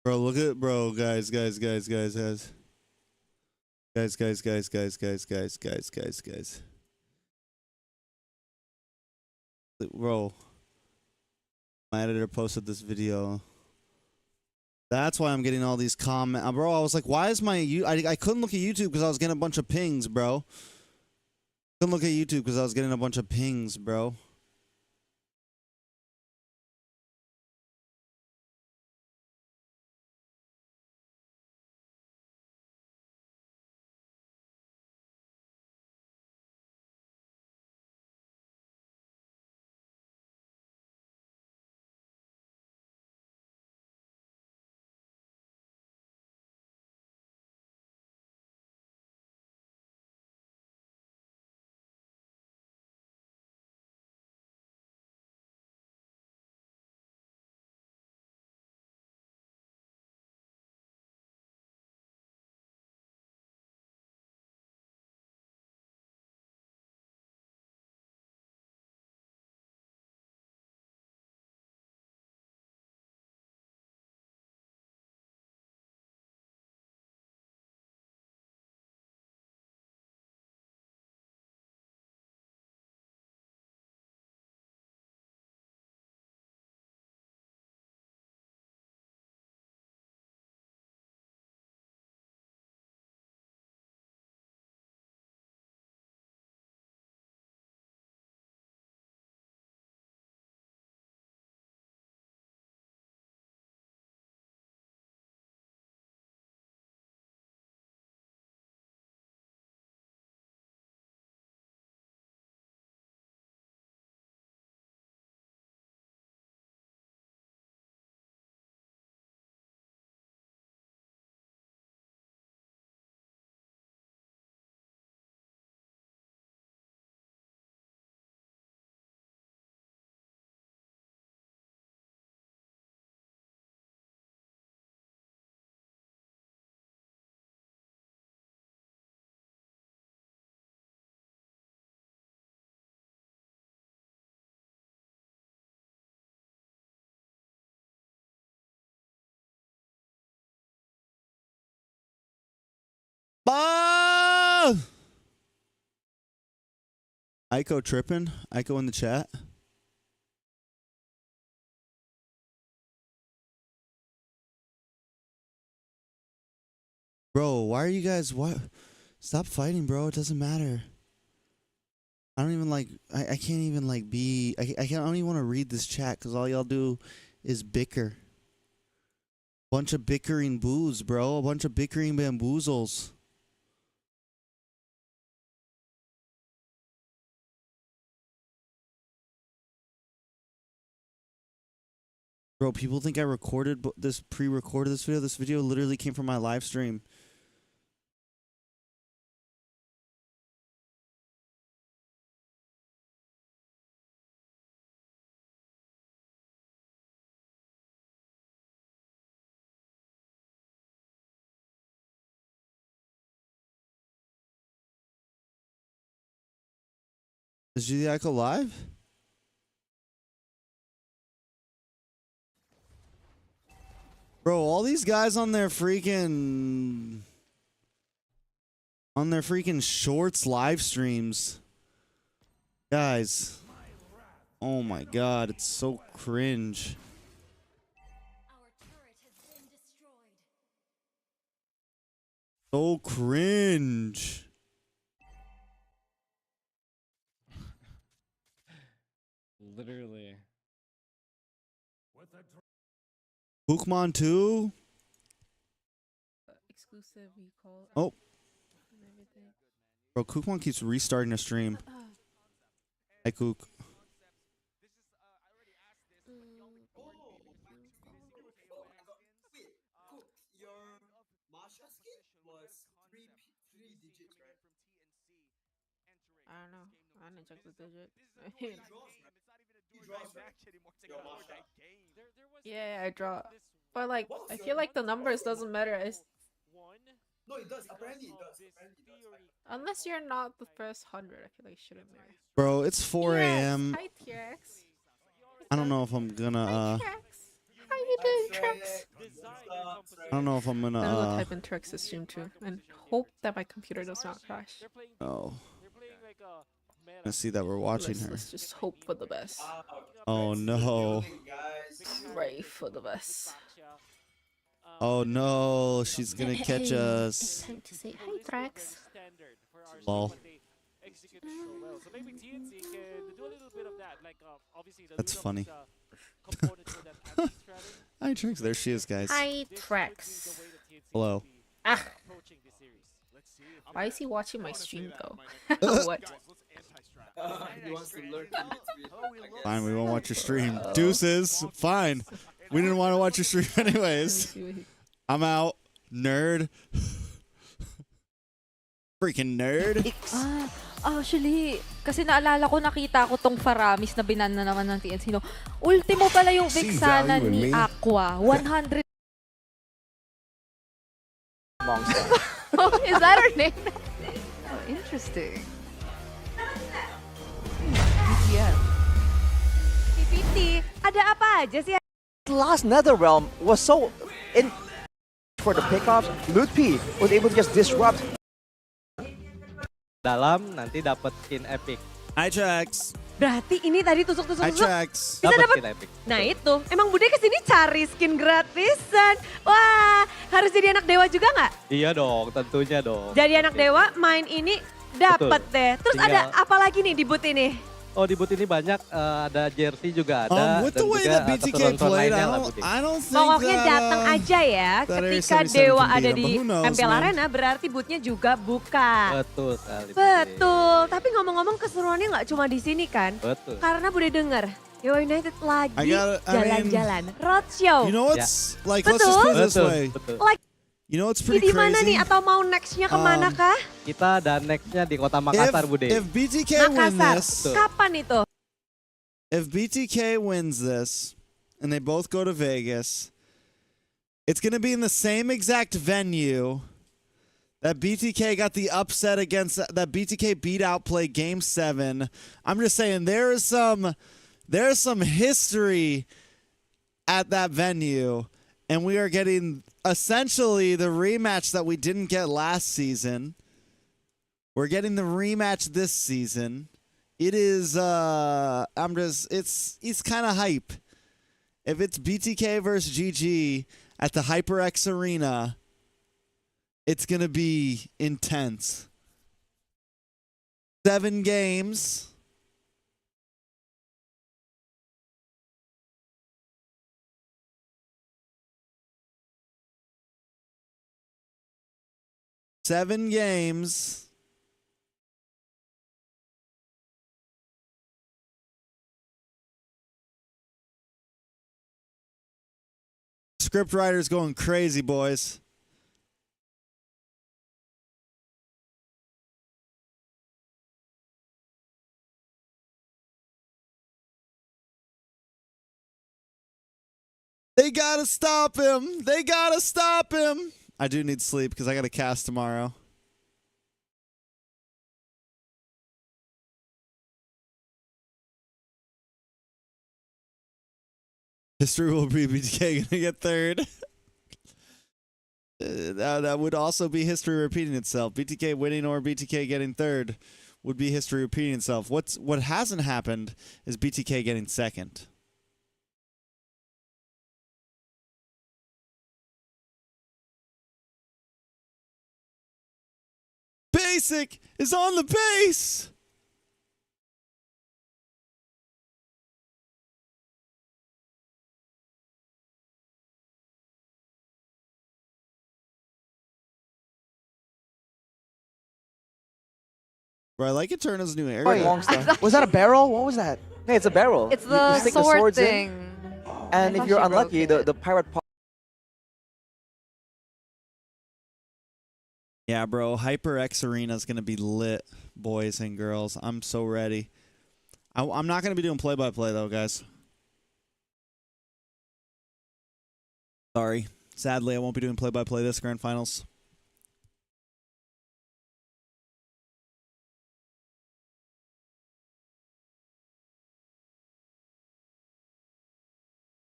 Bro, look at guys. Guys. Bro, my editor posted this video. That's why I'm getting all these comments. Bro, I was like, why is my... I couldn't look at YouTube because I was getting a bunch of pings, bro. Couldn't look at YouTube because I was getting a bunch of pings, bro. Ico tripping? Ico in the chat? Bro, why are you guys... What? Stop fighting, bro. It doesn't matter. I don't even like... I can't even like be... I don't even want to read this chat because all y'all do is bicker. Bunch of bickering boos, bro. A bunch of bickering bamboozles. Bro, people think I recorded this, pre-recorded this video. This video literally came from my live stream. Is GDICO live? Bro, all these guys on their freaking shorts live streams. Guys. Oh my god, it's so cringe. Our turret has been destroyed. So cringe. Literally. Pokemon 2? Exclusive recall. Oh. And everything. Bro, Kookmon keeps restarting a stream. Hi, Kook. I don't know. I didn't check the digit. Yeah, I draw. But like, I feel like the numbers doesn't matter. No, it does. Apparently, it does. Unless you're not the first 100, I feel like it shouldn't matter. Bro, it's 4 a.m. Hi, TREX. I don't know if I'm gonna, Hi, TREX. How you doing, TREX? I don't know if I'm I'm gonna go gonna, type in TREX's stream too, and hope that my computer does not crash. oh. I see that we're watching her. Let's just hope for the best. Oh no. Pray for the best. Oh no, she's gonna catch us. Time to say hi, TREX. Lol. That's funny. Hi, Trix. There she is, guys. Hi, TREX. Hello. Ah. Why is he watching my stream though? What? He wants to learn. Fine, we won't watch your stream. Deuces. Fine. We didn't want to watch your stream anyways. I'm out. Nerd. Freaking nerd. Actually, kasi naalala ko, nakita ko tong Faramis na binan na naman ng TNC. No? Ultimo pala yung Vixana ni Aqua. 100. Oh, is that her name? Oh, interesting. Yeah. PT, ada apa aja sih? Last Netherrealm was so in for the pickoffs. Lutpi was able to just disrupt. Dalam nanti dapat skin epic. Hi, Trax. Berarti ini tadi tusuk-tusuk. Hi, Trax. Bisa dapat skin epic. Nah itu, emang Bude kesini cari skin gratisan. Wah, harus jadi anak dewa juga nggak? Iya dong, tentunya dong. Jadi anak dewa main ini dapat deh. Terus Tinggal- ada apa lagi nih di boot ini? Oh, di boot ini banyak, ada jersey juga ada. With the way that BTK played, I don't think Pokoknya that, datang aja ya. that Ketika Area 77 dewa can ada beat him, di but who knows, MPL man. Arena, berarti bootnya juga buka. Betul sekali. Betul. Tapi ngomong-ngomong keseruannya nggak cuma di sini kan? Betul. Karena Bude denger, Dewa United lagi I mean, jalan-jalan. Roadshow. You know what's like? Let's just put it this way. Betul. Like, You know what's di pretty mana crazy? nih? Atau mau nextnya kemana kah? Kita dan nextnya di kota Makassar, Bude. If BTK win Makassar. this, Kapan itu? if BTK wins this, and they both go to Vegas, it's gonna be in the same exact venue that BTK got the upset against. That BTK beat out play Game 7. I'm just saying there's some history at that venue, and we are getting essentially the rematch that we didn't get last season. We're getting the rematch this season. It is it's kind of hype. If it's BTK versus GG at the HyperX Arena, it's going to be intense. 7 games. Seven games. Script writer's going crazy, boys. They gotta stop him. They gotta stop him. I do need sleep because I got to cast tomorrow. History will be BTK gonna get third. That would also be history repeating itself. BTK winning or BTK getting third would be history repeating itself. What hasn't happened is BTK getting second. Basic is on the base. Bro, I like Eterna's new area. Long stuff. Was that a barrel? What was that? Hey, it's a barrel. It's You the stick sword swords in, thing. and I if thought you're she unlucky, broke it. the pirate Yeah, bro. HyperX Arena is going to be lit, boys and girls. I'm so ready. I'm not going to be doing play-by-play, though, guys. Sorry. Sadly, I won't be doing play-by-play this Grand Finals.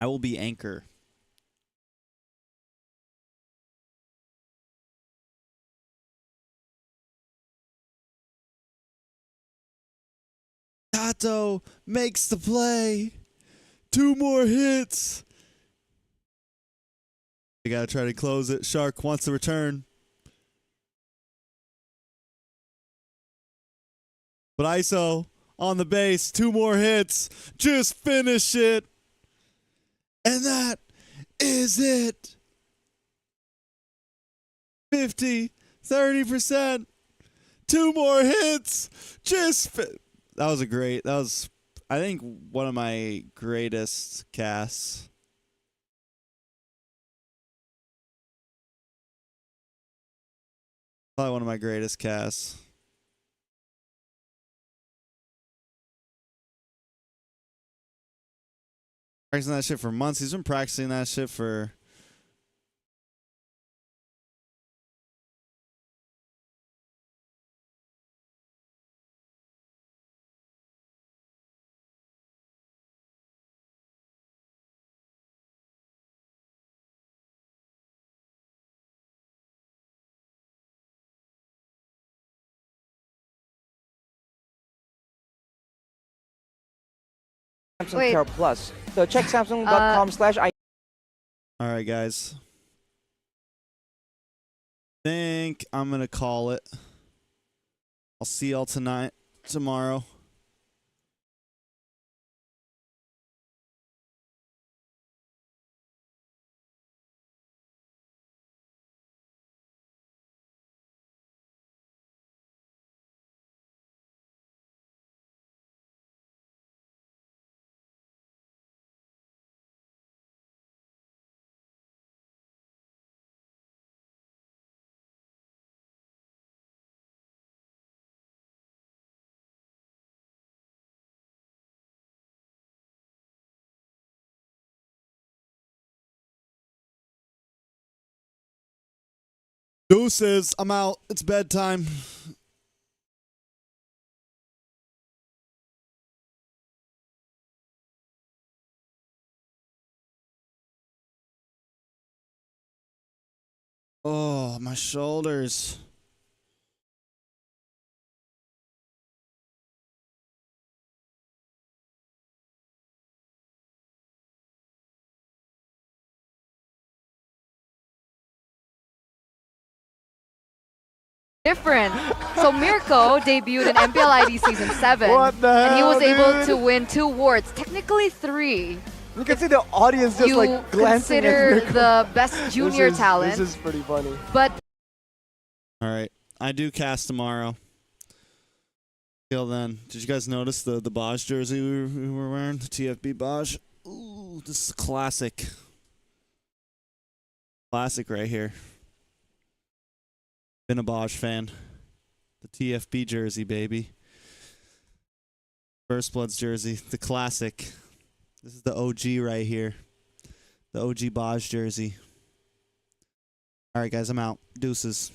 I will be anchor. Tato makes the play. 2 more hits. We gotta try to close it. Shark wants to return. But ISO on the base. 2 more hits. Just finish it. And that is it. 50, 30%. 2 more hits. That was that was, I think, one of my greatest casts. Probably one of my greatest casts. Practicing that shit for months. He's been practicing that shit for... Samsung Wait. Care Plus. So check Samsung.com/. All right, guys. Think I'm going to call it. I'll see y'all tomorrow. Deuces, I'm out. It's bedtime. Oh, my shoulders. different. So Mirko debuted in MPLID Season 7. What the and he was hell, able dude? to win 2 wards. Technically 3. You can see the audience just You like glancing consider at Mirko. the best junior talent. This is pretty funny. But All right. I do cast tomorrow. Till then, did you guys notice the Bosch jersey we were wearing? The TFB Bosch? Ooh, this is a classic. Classic right here. Been a Bosch fan. The TFB jersey, baby. First Blood's jersey. The classic. This is the OG right here. The OG Bosch jersey. All right, guys, I'm out. Deuces.